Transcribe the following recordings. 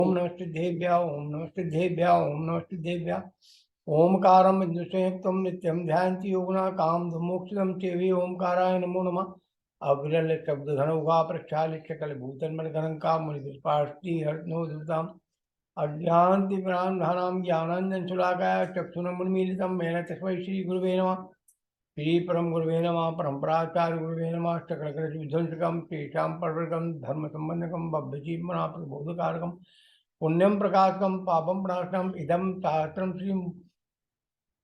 ओम नमस्तेभ्यः ओम नमस्तेभ्यः ओम नमस्तेभ्यः। ओमकारं विद्युसंयुक्तं नित्यं ध्यायन्ति योगिनः कामधुमोक्षदं चेवि ओमकाराय नमो नमः। अविरल शब्दधनुगा प्रक्षालित सकलभूतन्मणिकरङ्का मुनिदुष्पाष्टि हर्षनोदुताम् अज्ञानतिमिरान्धानां ज्ञानाञ्जनशलाकाय चक्षुरुन्मीलितं येन तस्मै श्रीगुरुवे नमः। श्री परम गुरुवे नमः। परम्पराचार्य गुरुवे नमः। सकलकलविध्वंसकं तेषां परवर्गं धर्मसम्बन्धकं भव्यजीवना प्रबोधकारकं पुण्यं प्रकाशकं पापं प्रणाशनम् इदं शास्त्रं श्री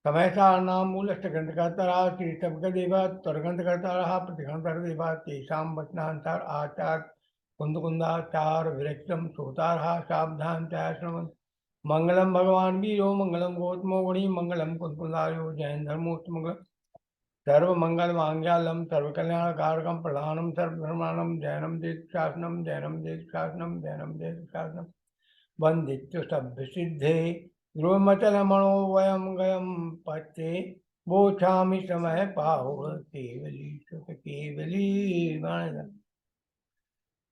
समयसारणां मूलस्थग्रन्थकर्तारः श्री सबकदेव त्वरग्रन्थकर्तारः प्रतिग्रन्थकर्तारः तेषां वचनान्तर आचार कुन्दकुन्दाचार विरचितं श्रोतारः सावधानतया मंगलम भगवान वीरो मंगलम गौतमो गणी मंगलम कुंदकुंदारो जैन धर्मोत्तमंगलम सर्वमंगल मांगल्यम सर्वकल्याणकारकम प्रधानम सर्वधर्माणम जैनम देशासनम जैनम देशासनम जैनम देशासनम वंदित्य सभ्य सिद्धे ध्रुवमचलमणो वयम गयम पत्ते बोछामि समय पाहो केवली सुख केवली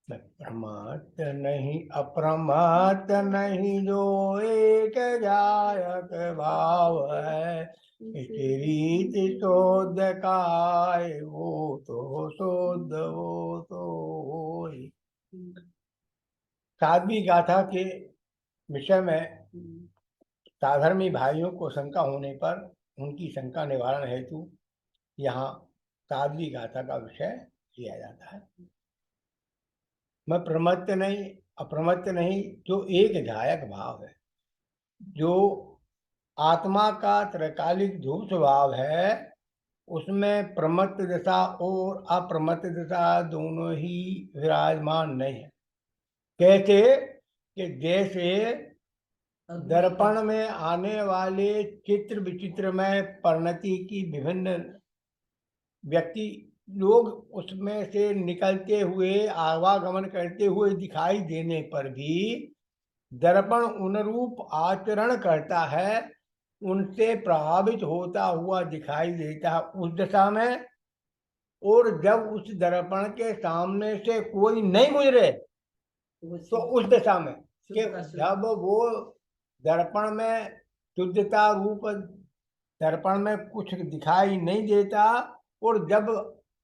प्रमात नहीं अप्रमात नहीं जो एक जायक भाव है रीत शोध काय वो तो शोध वो तो होई। साध्वी गाथा के विषय में साधर्मी भाइयों को शंका होने पर उनकी शंका निवारण हेतु यहाँ साध्वी गाथा का विषय लिया जाता है। मैं प्रमत्त नहीं अप्रमत्त नहीं जो एक गायक भाव है, जो आत्मा का त्रैकालिक ध्रुव स्वभाव है, उसमें प्रमत्त दशा और अप्रमत्त दशा दोनों ही विराजमान नहीं है। कैसे कि जैसे दर्पण में आने वाले चित्र विचित्र में परिणति की विभिन्न व्यक्ति लोग उसमें से निकलते हुए आवागमन करते हुए दिखाई देने पर भी दर्पण उनरूप आचरण करता है, उनसे प्रभावित होता हुआ दिखाई देता है उस दशा में। और जब उस दर्पण के सामने से कोई नहीं गुजरे तो उस दशा में कि जब वो दर्पण में शुद्धता रूप दर्पण में कुछ दिखाई नहीं देता और जब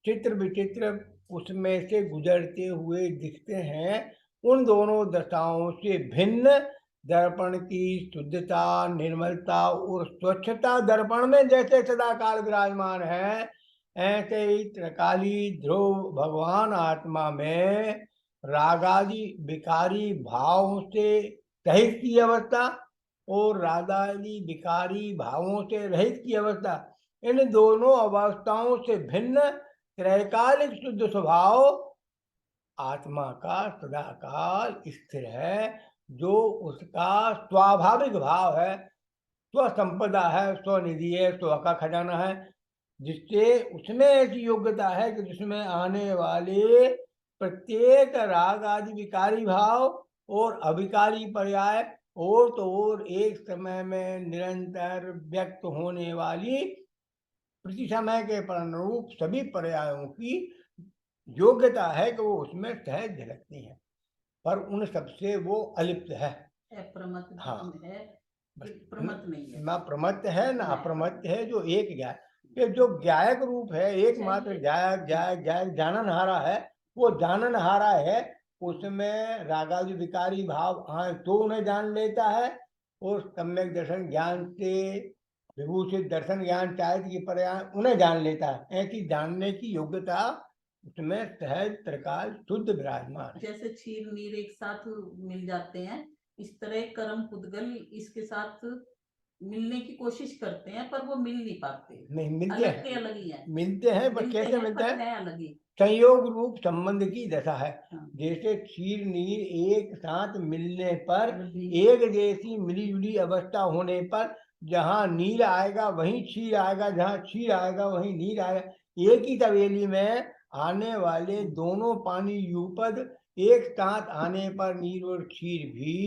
चित्र विचित्र उसमें से गुजरते हुए दिखते हैं, उन दोनों दशाओं से भिन्न दर्पण की शुद्धता, निर्मलता और स्वच्छता दर्पण में जैसे सदाकाल विराजमान है, ऐसे ही त्रिकाली ध्रुव भगवान आत्मा में रागादि विकारी भाव से रहित की अवस्था और रागादि विकारी भावों से रहित की अवस्था, इन दोनों अवस्थाओं से भिन्न त्रैकालिक शुद्ध स्वभाव आत्मा का सदाकाल स्थिर है, जो उसका स्वाभाविक भाव है, स्वसंपदा है, स्वनिधि है, स्व का खजाना है, जिससे उसमें ऐसी योग्यता है कि जिसमें आने वाले प्रत्येक राग आदि विकारी भाव और अविकारी पर्याय और तो और एक समय में निरंतर व्यक्त होने वाली प्रति समय के अनुरूप सभी पर्यायों की योग्यता है कि वो उसमें सहज झलकती है, पर उन सबसे वो अलिप्त है, प्रमत्त हाँ है, प्रमत्त नहीं है, ना प्रमत्त है ना अप्रमत्त है, जो एक गायक, जो गायक रूप है, एकमात्र गायक गायक गायक जाननहारा है, वो जाननहारा है। उसमें रागादि विकारी भाव आए तो उन्हें जान लेता है और सम्यक दर्शन ज्ञान से विभूषित दर्शन ज्ञान चाहे की पर्याय उन्हें जान लेता है। ऐसी जानने की योग्यता उसमें सहज त्रिकाल शुद्ध विराजमान। जैसे क्षीर नीर एक साथ मिल जाते हैं, इस तरह कर्म पुद्गल इसके साथ मिलने की कोशिश करते हैं, पर वो मिल नहीं पाते, नहीं मिलते अलग हैं, के अलग ही है, मिलते हैं पर कैसे मिलते हैं, अलग ही संयोग रूप संबंध की दशा है। हाँ। जैसे क्षीर नीर एक साथ मिलने पर एक जैसी मिली जुली अवस्था होने पर जहाँ नीर आएगा वहीं क्षीर आएगा, जहाँ क्षीर आएगा वहीं नीर आएगा। एक ही तवेली में आने वाले दोनों पानी युगपद एक साथ आने पर नीर और क्षीर भी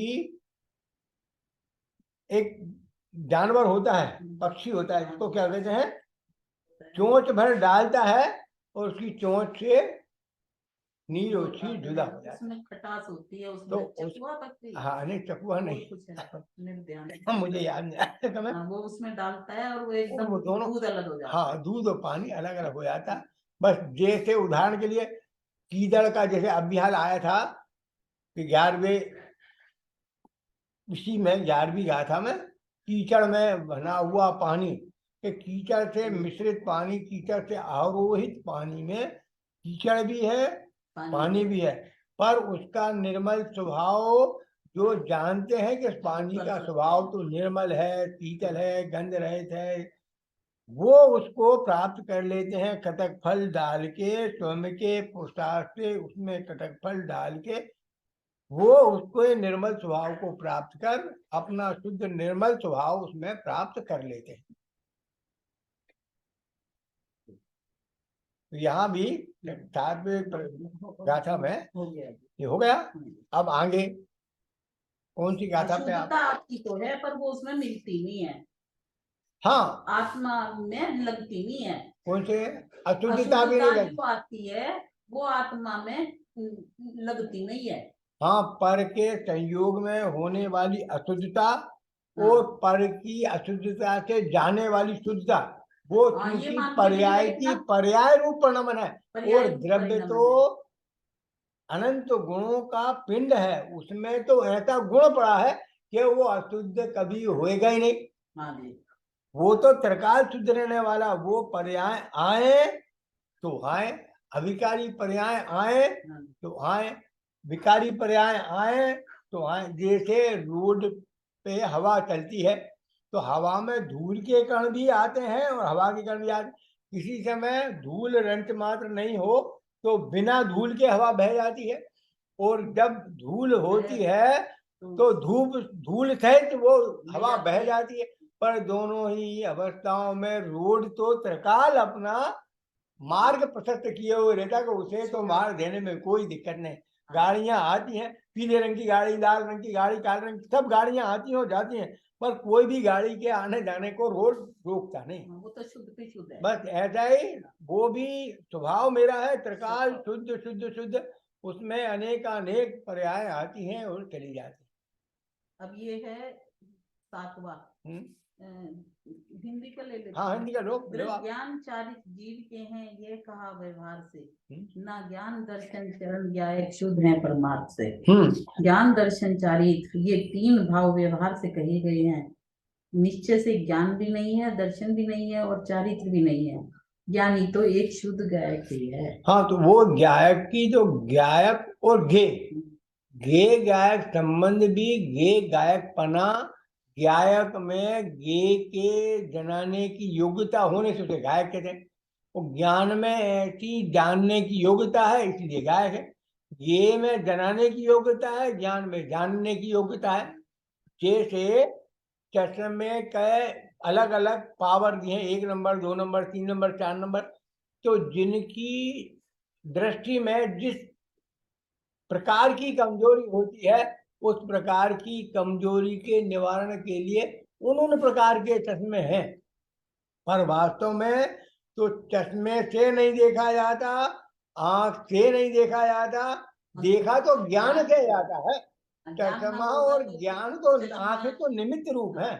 एक जानवर होता है, पक्षी होता है, इसको क्या कहते हैं, चोंच भर डालता है और उसकी चोंच से नीलोच्छी जुदा हो जाता है। उसमें खटास होती है, उसमें तो चकुआ पत्ती, हाँ नहीं चकुआ और नहीं, कुछ है निर्ध्यान, मुझे याद नहीं आया समय। हाँ, वो उसमें डालता है और वो और एकदम वो दोनों, दूध अलग हो जाता है। हाँ दूध और पानी अलग अलग हो जाता है। बस जैसे उदाहरण के लिए कीचड़ का जैसे अभी हाल आया था कि 11वें इसी में 11वीं गाथा में कीचड़ में बना हुआ पानी, कि कीचड़ से मिश्रित पानी, कीचड़ से आरोहित पानी में कीचड़ भी है पानी भी है, पर उसका निर्मल स्वभाव जो जानते हैं कि पानी का स्वभाव तो निर्मल है, शीतल है, गंध रहित है, वो उसको प्राप्त कर लेते हैं कटक फल डाल के, स्वयं के पुरुषार्थ से उसमें कटक फल डाल के वो उसको निर्मल स्वभाव को प्राप्त कर अपना शुद्ध निर्मल स्वभाव उसमें प्राप्त कर लेते हैं। तो यहाँ भी 7वें गाथा में ये हो गया। अब आगे कौन सी गाथा पे आप? अशुद्धता आपकी तो है पर वो उसमें मिलती नहीं है, हाँ आत्मा में लगती नहीं है। कौन से? अशुद्धता भी नहीं लगती, जो आती है वो आत्मा में लगती नहीं है। हाँ पर के संयोग में होने वाली अशुद्धता और पर की अशुद्धता से जाने वाली शुद्धता, वो चूंकि पर्याय की पर्याय रूप परिणमन है, और द्रव्य तो अनंत गुणों का पिंड है, उसमें तो ऐसा गुण पड़ा है कि वो अशुद्ध कभी होएगा ही नहीं। वो तो त्रिकाल शुद्ध रहने वाला, वो पर्याय आए तो आए, अविकारी पर्याय आए तो आए, विकारी पर्याय आए तो आए। जैसे रोड पे हवा चलती है तो हवा में धूल के कण भी आते हैं और हवा के कण भी आते, किसी समय धूल रंच मात्र नहीं हो तो बिना धूल के हवा बह जाती है, और जब धूल होती है तो धूल सहित वो हवा बह जाती है। पर दोनों ही अवस्थाओं में रोड तो त्रिकाल अपना मार्ग प्रशस्त किए हुए रहता है, उसे तो मार्ग देने में कोई दिक्कत नहीं। गाड़ियां आती हैं, पीले रंग की गाड़ी, लाल रंग की गाड़ी, काले रंग की, सब गाड़ियां आती हैं और जाती हैं, पर कोई भी गाड़ी के आने जाने को रोड रोकता नहीं। वो तो शुद्ध पे शुद्ध है। बस ऐसा ही वो भी स्वभाव मेरा है, त्रिकाल शुद्ध शुद्ध शुद्ध, उसमें अनेक पर्याय आती हैं और चली जाती। अब ये है 7वां, हिंदी का ले लेते। हाँ हिंदी का लोग ज्ञान चारित जीव के हैं ये कहा व्यवहार से, ना ज्ञान दर्शन चरण ज्ञायक शुद्ध है परमार्थ से। ज्ञान दर्शन चारित ये 3 भाव व्यवहार से कहे गए हैं। निश्चय से ज्ञान भी नहीं है, दर्शन भी नहीं है और चारित्र भी नहीं है, ज्ञानी तो एक शुद्ध गायक ही है। हाँ तो वो गायक की जो गायक और गे गायक संबंध भी, गे गायक पना, गायक में गे के जनाने की योग्यता होने से उसे गायक कहते हैं। वो ज्ञान में ऐसी जानने की योग्यता है इसलिए गायक है, गे में जनाने की योग्यता है, ज्ञान में जानने की योग्यता है। जैसे चश्मे के अलग अलग पावर दिए, 1 नंबर 2 नंबर 3 नंबर 4 नंबर, तो जिनकी दृष्टि में जिस प्रकार की कमजोरी होती है उस प्रकार की कमजोरी के निवारण के लिए उन प्रकार के चश्मे हैं, पर वास्तव में तो चश्मे से नहीं देखा जाता, आंख से नहीं देखा जाता, देखा तो ज्ञान से जाता है। चश्मा और ज्ञान तो आंख तो निमित्त रूप है।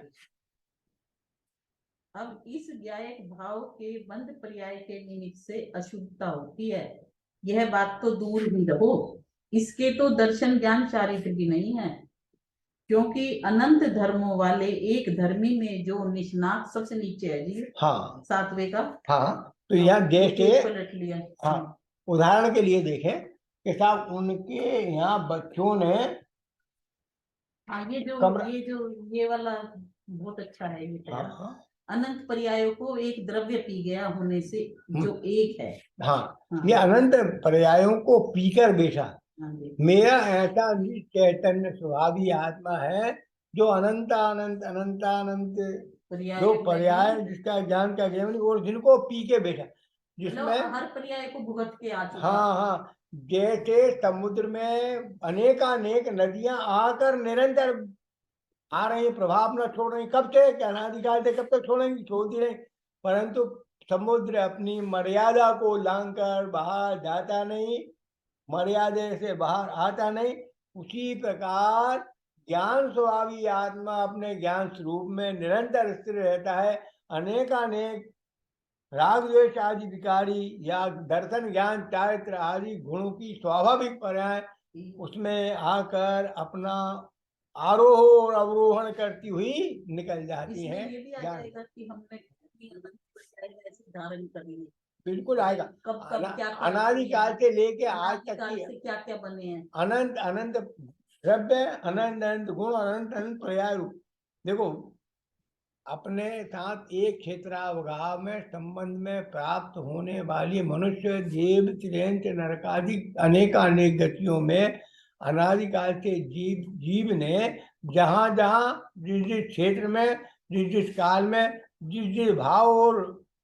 अब इस गायक भाव के बंध पर्याय के निमित्त से अशुद्धता होती है, यह बात तो दूर ही रहो, इसके तो दर्शन ज्ञान चारित्र भी नहीं है, क्योंकि अनंत धर्मों वाले एक धर्मी में जो निष्णात सबसे नीचे है जी। हाँ 7वें का। हाँ तो यहाँ देखे, पलट लिया। हाँ उदाहरण के लिए देखें कि साहब उनके यहाँ बच्चों ने, हाँ ये वाला बहुत अच्छा है ये। हाँ अनंत पर्यायों को एक द्रव्य पी गया होने से जो एक है। हाँ ये अनंत पर्यायों को पीकर बैठा। मेरा ऐसा चैतन्य स्वभावी आत्मा है जो अनंत अनंत अनंत अनंत जो पर्याय जिसका ज्ञान का ज्ञान और जिनको पी के बैठा, जिसमें हर पर्याय को भुगत के आ चुका। हाँ जैसे समुद्र में अनेक नदियां आकर निरंतर आ रही, प्रभाव न छोड़ रही, कब से अनादिकाल से कब तक छोड़ेंगी, छोड़ती रही, परंतु समुद्र अपनी मर्यादा को लांघकर बाहर जाता नहीं, मर्यादा से बाहर आता नहीं, उसी प्रकार ज्ञान स्वभावी आत्मा अपने ज्ञान स्वरूप में निरंतर स्थिर रहता है। अनेकानेक राग द्वेष आदि विकारी या दर्शन ज्ञान चारित्र आदि गुणों की स्वाभाविक पर्याय उसमें आकर अपना आरोह और अवरोहण करती हुई निकल जाती हैं। ये भी आ जाएगा कि हमने ऐसे धारण कर लिए, बिल्कुल आएगा। कब कब क्या अनादिकाल से लेके आज तक से क्या क्या बने हैं, अनंत अनंत द्रव्य, अनंत अनंत गुण, अनंत अनंत पर्याय रूप। देखो, अपने साथ एक क्षेत्रावगाह में संबंध में प्राप्त होने वाली मनुष्य, देव, त्रियंत, नरकादि अनेकानेक गतियों में अनादिकाल से जीव ने जहाँ जहाँ जिस जिस क्षेत्र में, जिस जिस काल में, जिस जिस भाव और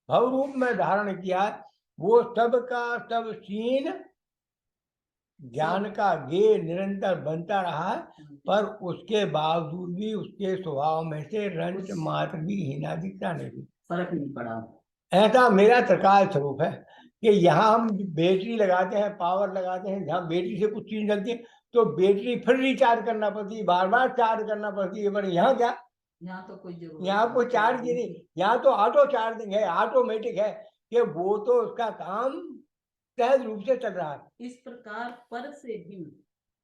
भव रूप में धारण किया, वो सब का सब सीन ज्ञान का गे निरंतर बनता रहा, पर उसके बावजूद भी उसके स्वभाव में से रंच मात्र भी हीनादिकता नहीं, फर्क नहीं पड़ा। ऐसा मेरा त्रिकाल स्वरूप है कि यहाँ हम बैटरी लगाते हैं, पावर लगाते हैं, जहाँ बैटरी से कुछ चीज निकलती है तो बैटरी फिर रिचार्ज करना पड़ती है, बार बार चार्ज करना पड़ती है। पर यहाँ क्या, यहाँ तो कोई जरूरत, यहाँ कोई चार्ज ही नहीं, यहाँ तो ऑटो चार्जिंग है, ऑटोमेटिक है कि वो तो उसका काम सहज रूप से चल रहा है। इस प्रकार पर से भिन्न,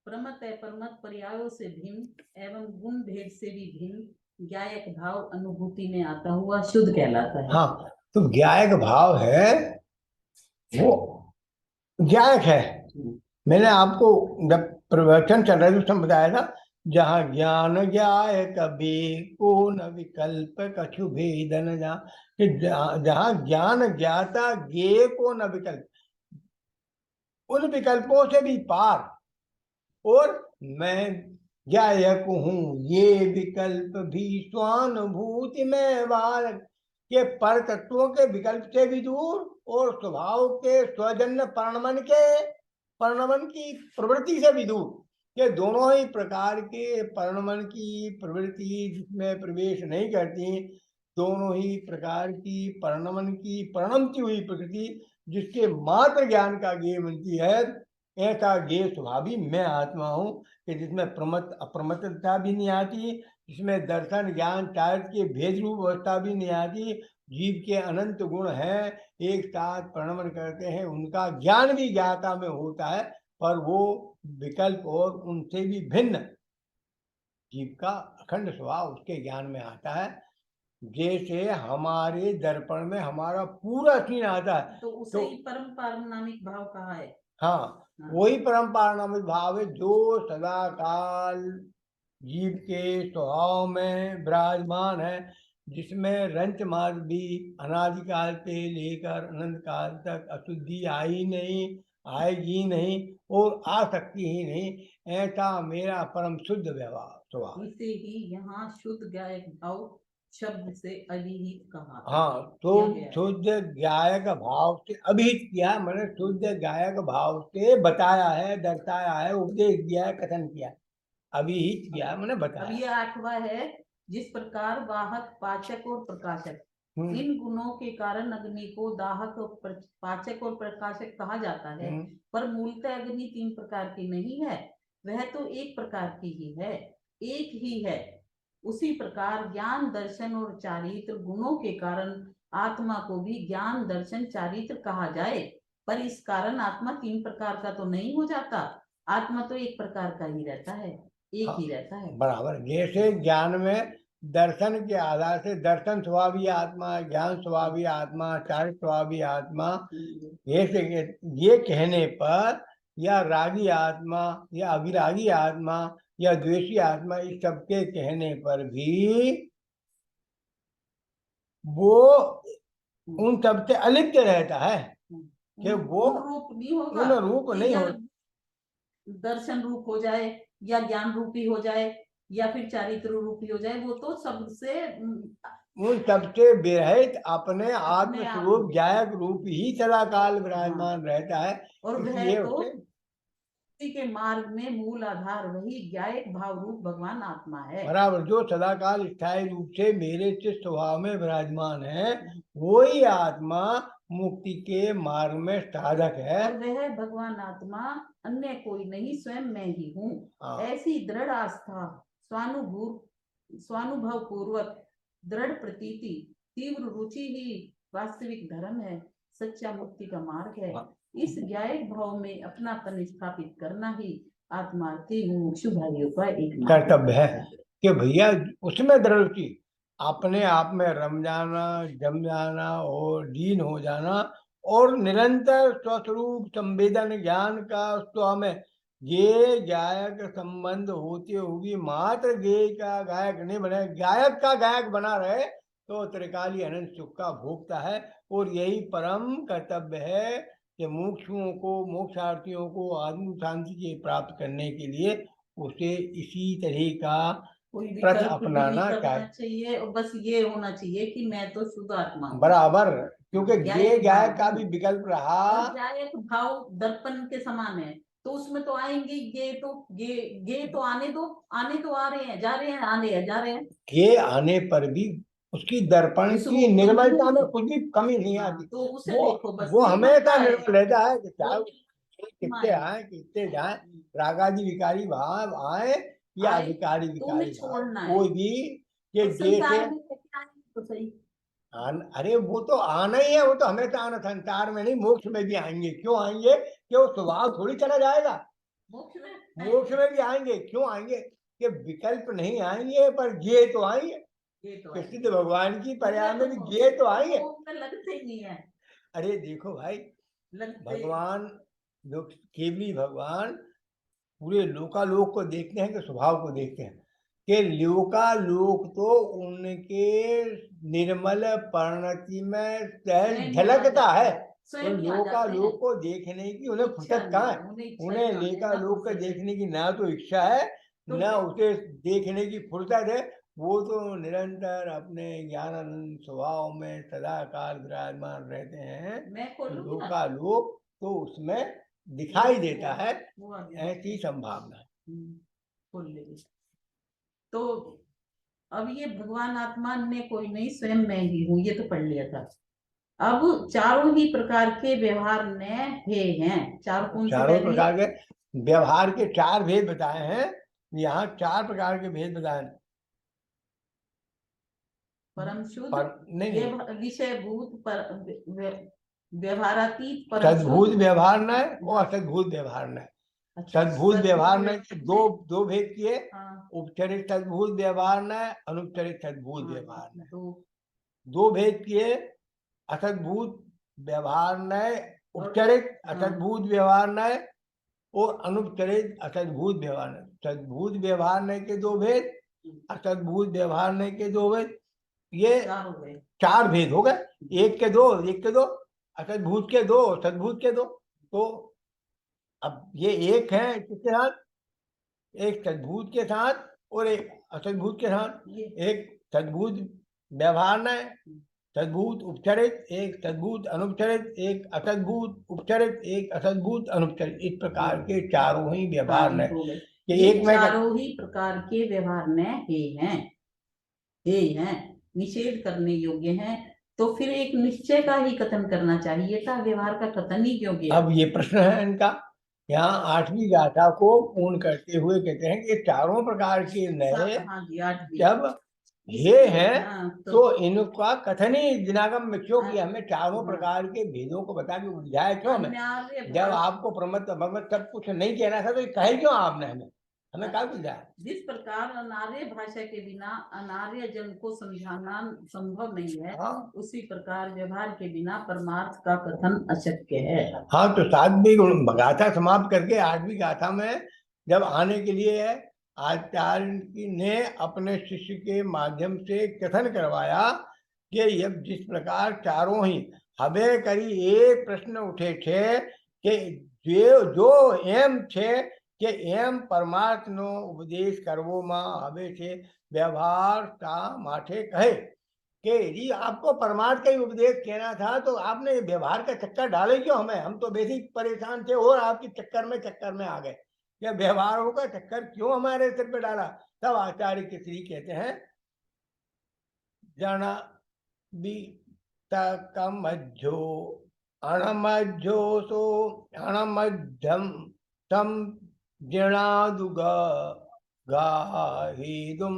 प्रमत अपरमत पर्यायों से भिन्न एवं गुण भेद से भी भिन्न ज्ञायक भाव अनुभूति में आता हुआ शुद्ध कहलाता है। हाँ, तो ज्ञायक भाव है, वो ज्ञायक है। मैंने आपको जब प्रवचन चल रहा था उस समय बताया था, जहाँ ज्ञान ज्ञायक कभी को न विकल्प कछु भेदन, जहाँ ज्ञान ज्ञाता ज्ञेय को न विकल्प, उन विकल्पों से भी पार, और मैं ज्ञायक हूँ ये विकल्प भी स्वानुभूति में बालक के पर तत्वों के विकल्प से भी दूर, और स्वभाव के स्वजन्य परिणमन की प्रवृत्ति से भी दूर, के दोनों ही प्रकार के परिणमन की प्रवृत्ति जिसमें प्रवेश नहीं करती, दोनों ही प्रकार की परिणमन की परिणमती हुई प्रकृति जिसके मात्र ज्ञान का ज्ञेय बनती है, ऐसा ज्ञेय स्वभावी मैं आत्मा हूँ कि जिसमें प्रमत अप्रमत्तता भी नहीं आती, जिसमें दर्शन ज्ञान चारित्र के भेद रूप अवस्था भी नहीं आती। जीव के अनंत गुण हैं, एक साथ परिणमन करते हैं, उनका ज्ञान भी ज्ञाता में होता है, पर वो विकल्प और उनसे भी भिन्न जीव का अखंड स्वभाव उसके ज्ञान में आता है। जैसे हमारे दर्पण में हमारा पूरा सीन आता है, तो उसे ही परम पारमाणिक भाव कहा है। हाँ, वही परम पारमाणिक भाव है जो सदा काल जीव के स्वभाव में विराजमान है, जिसमें रंच मात्र भी अनादिकाल से लेकर अनंत काल तक अशुद्धि आई नहीं, आएगी नहीं और आ सकती ही नहीं। ऐसा मेरा परम शुद्ध व्यवहार स्वभाव। इसे ही यहाँ शुद्ध ज्ञायक भाव शब्द से अभिहित कहा। हाँ, तो शुद्ध ज्ञायक भाव से अभिहित किया, मैंने शुद्ध ज्ञायक भाव से बताया है, दर्शाया है, उपदेश दिया है, कथन किया, अभिहित किया, मैंने बताया। अब ये आठवां है, जिस प्रकार वाहक, पाचक और प्रकाशक इन गुणों के कारण अग्नि को दाहक, पाचक और प्रकाशक कहा जाता है, पर मूलतः अग्नि तीन प्रकार की नहीं है, वह तो एक प्रकार की ही है, एक ही है। उसी प्रकार ज्ञान दर्शन और चारित्र गुणों के कारण आत्मा को भी ज्ञान दर्शन चारित्र कहा जाए, पर इस कारण आत्मा तीन प्रकार का तो नहीं हो जाता, आत्मा तो एक प्रकार का ही रहता है, एक ही रहता है। बराबर, जैसे ज्ञान में दर्शन के आधार से दर्शन स्वभावी आत्मा, ज्ञान स्वभावी आत्मा, चारित्र स्वभावी आत्मा, ये कहने पर या रागी आत्मा या अविरागी आत्मा या द्वेषी आत्मा, इस सबके कहने पर भी वो उन सबसे अलिप्त रहता है कि वो रूप नहीं होगा, उन रूप नहीं हो, दर्शन रूप हो जाए या ज्ञान रूपी हो जाए या फिर चारित्र रूपी हो जाए, वो तो सबसे उन सबसे विरहित अपने आत्म स्वरूप ज्ञायक रूप ही सदा काल विराजमान रहता है। और वह तो के मार्ग में मूल आधार वही ज्ञायक भाव रूप भगवान आत्मा है। बराबर, जो सदा काल स्थायी रूप से मेरे चित्त स्वभाव में विराजमान है, वही आत्मा मुक्ति के मार्ग में साधक है। और वह भगवान आत्मा अन्य कोई नहीं, स्वयं मैं ही हूँ। ऐसी दृढ़ आस्था, स्वानुभव पूर्वक दृढ़ प्रतीति, तीव्र रुचि ही वास्तविक धर्म है, सच्चा मुक्ति का मार्ग है। इस ज्ञायक भाव में अपनापन स्थापित करना ही आत्मार्थी मुमुक्षु भाइयों का एक कर्तव्य है कि भैया उसमें दृढ़ रुचि, अपने आप में रम जाना, जम जाना और लीन हो जाना, और निरंतर स्वस्वरूप संवेदन ज्ञान का तो हमें ये गायक संबंध होते हुए मात्र गेय का गायक नहीं बने, गायक का गायक बना रहे तो त्रिकाली अनंत सुख का भोगता है। और यही परम कर्तव्य है कि मुमुक्षुओं को, मोक्षार्थियों को आत्म शांति के प्राप्त करने के लिए उसे इसी तरह का प्रथ अपनाना चाहिए। और बस ये होना चाहिए कि मैं तो शुद्ध आत्मा हूं बराबर, क्योंकि गे गायक का भी विकल्प रहा। गायक भाव दर्पण के समान है, तो उसमें तो आएंगे गे तो आने तो आ रहे हैं, जा रहे हैं, आने हैं, जा रहे हैं। गे आने पर भी उसकी दर्पण की निर्मलता में कुछ भी कमी नहीं आती। तो उसे देखो, बस वो हमेशा निर्मल रहता है कि चाहे कितने आए कितने जाए, रागादि विकारी भाव आए या अधिकारी विकारी भाव, कोई भी ये देखे तो सही। अरे वो तो आना ही है, वो तो हमेशा आना, संसार में नहीं मोक्ष में भी आएंगे। क्यों आएंगे? क्यों स्वभाव थोड़ी चला जाएगा, मोक्ष में भी आएंगे। क्यों आएंगे? कि विकल्प नहीं आएंगे पर ये तो आएंगे, सिद्ध भगवान की पर्याय में भी ये तो आएंगे। लगते ही नहीं है। अरे देखो भाई, भगवान जो केवली भगवान पूरे लोकालोक को देखते हैं कि स्वभाव को देखते हैं, कि लोकालोक तो उनके निर्मल परिणति में सहज झलकता है। तो लोकालोक को देखने की उन्हें फुर्सत कहाँ है? उन्हें लोकालोक को देखने की ना तो इच्छा है, न उसे देखने की फुर्सत है। वो तो निरंतर अपने ज्ञानानंद स्वभाव में सदा काल विराजमान रहते हैं। लोकालोक तो उसमें दिखाई देता है, ऐसी संभावना। तो अब ये भगवान आत्मा ने कोई नहीं, स्वयं मैं ही हूँ, ये तो पढ़ लिया था। अब चारों ही प्रकार के व्यवहार ने हैं। चारों प्रकार के व्यवहार के चार भेद बताए हैं। यहाँ चार प्रकार के भेद बताए। परम शुद्ध, विषय भूत, व्यवहारातीत, सद्भूत व्यवहार न और असद्भूत व्यवहार न। सद्भूत व्यवहार न दो भेद किए, उपचरित सद्भूत व्यवहार न, अनुपचरित सद्भूत व्यवहार न, दो भेद किए। असद्भूत व्यवहार न, उपचरित असद्भूत व्यवहार न और अनुपचरित असद्भूत व्यवहार न। सद्भूत व्यवहार न के दो भेद, असद्भूत व्यवहार न के दो भेद, ये चार भेद हो गए। एक के दो, असद्भूत के दो, सद्भूत के दो। तो अब ये एक है किसके साथ? एक सद्भूत के साथ और एक असद्भूत के साथ। एक सद्भूत व्यवहार न, सद्भूत उपचरित, एक सद्भूत अनुपचरित, एक असद्भूत उपचरित, एक असद्भूत अनुपचरित। इस प्रकार के चारों ही व्यवहार न, एक में चारों ही प्रकार के व्यवहार न हैं, निषेध करने योग्य हैं। तो फिर एक निश्चय का ही कथन करना चाहिए था, व्यवहार का कथन ही क्यों किया? अब ये प्रश्न है इनका। यहाँ आठवीं गाथा को पूर्ण करते हुए कहते हैं कि चारों प्रकार के नए जब ये हैं तो इनका कथन ही दिनागम में क्यों किया? हमें चारों प्रकार के भेदों को बता के बुझाया क्यों हमें? जब आपको प्रमत्त भगवत सब कुछ नहीं कहना था तो कहे क्यों आपने हमें क्या बुझाया? जिस प्रकार अनार्य भाषा के बिना अनार्य जन को समझाना संभव नहीं है, उसी प्रकार व्यवहार के बिना परमार्थ का कथन अशक्य है। हाँ, तो 7वीं गाथा समाप्त करके 8वीं गाथा में जब आने के लिए है, आचार्य ने अपने शिष्य के माध्यम से कथन करवाया कि यह जिस प्रकार चारों ही हवे करी एक प्रश्न उठे थे कि जो एम थे कि एम परमार्थ नो उपदेश करवो माँ हवे थे व्यवहार ता माठे कहे कि यदि आपको परमार्थ का ही उपदेश कहना था तो आपने व्यवहार का चक्कर डाले क्यों हमें? हम तो बेसिक परेशान थे और आपके चक्कर में आ गए। या व्यवहारों का चक्कर क्यों हमारे सिर पे डाला? तब आचार्य केसरी कहते हैं जाना भी तकमध्यो अणमध्योसो अणमध्यम तम जिणादुग गाहिदुम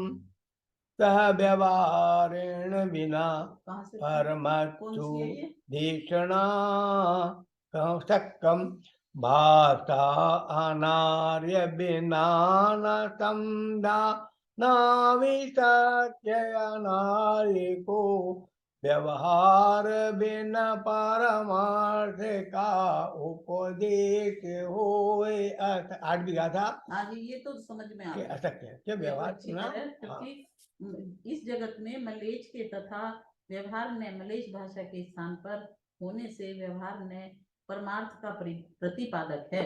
सह व्यवहारेण विना परमत्सु देशना सकम भाषा अनार्य बिना न समदा नाविसत्यनार्य को व्यवहार बिन परमार्थ का उपदेश होए। 8वीं गाथा। हाँ जी, ये तो समझ में आ गया। असत्य क्या व्यवहार सुना, क्योंकि इस जगत में मलेच्छ के तथा व्यवहार ने मलेच्छ भाषा के स्थान पर होने से व्यवहार ने परमार्थ का प्रतिपादक है।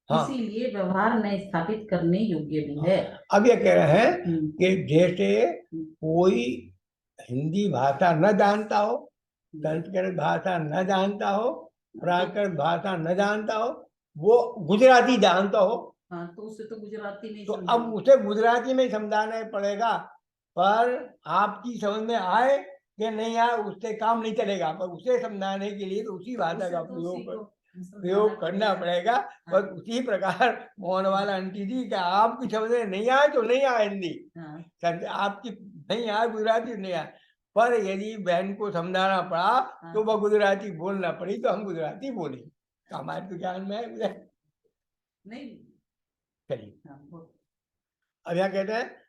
हाँ। इसीलिए व्यवहार ने स्थापित करने योग्य भी है। अब ये कह रहे हैं कि जैसे कोई हिंदी भाषा न जानता हो, संस्कृत भाषा न जानता हो, प्राकृत भाषा न जानता हो, वो गुजराती जानता हो, हाँ, तो उसे तो गुजराती नहीं, तो अब उसे गुजराती में समझाना पड़ेगा। पर आपकी समझ में आए कि नहीं आए उससे काम नहीं चलेगा, पर उसे समझाने के लिए तो उसी भाषा का प्रयोग करना पड़ेगा। बस उसी प्रकार मोहन वाला आंटी जी का आपकी समझ में नहीं आए तो नहीं आए हिंदी, आपकी नहीं आए गुजराती नहीं आए, पर यदि बहन को समझाना पड़ा तो वह गुजराती बोलना पड़ी तो हम गुजराती बोले। हमारे तो ज्ञान में है नहीं। चलिए अब यहाँ कहते हैं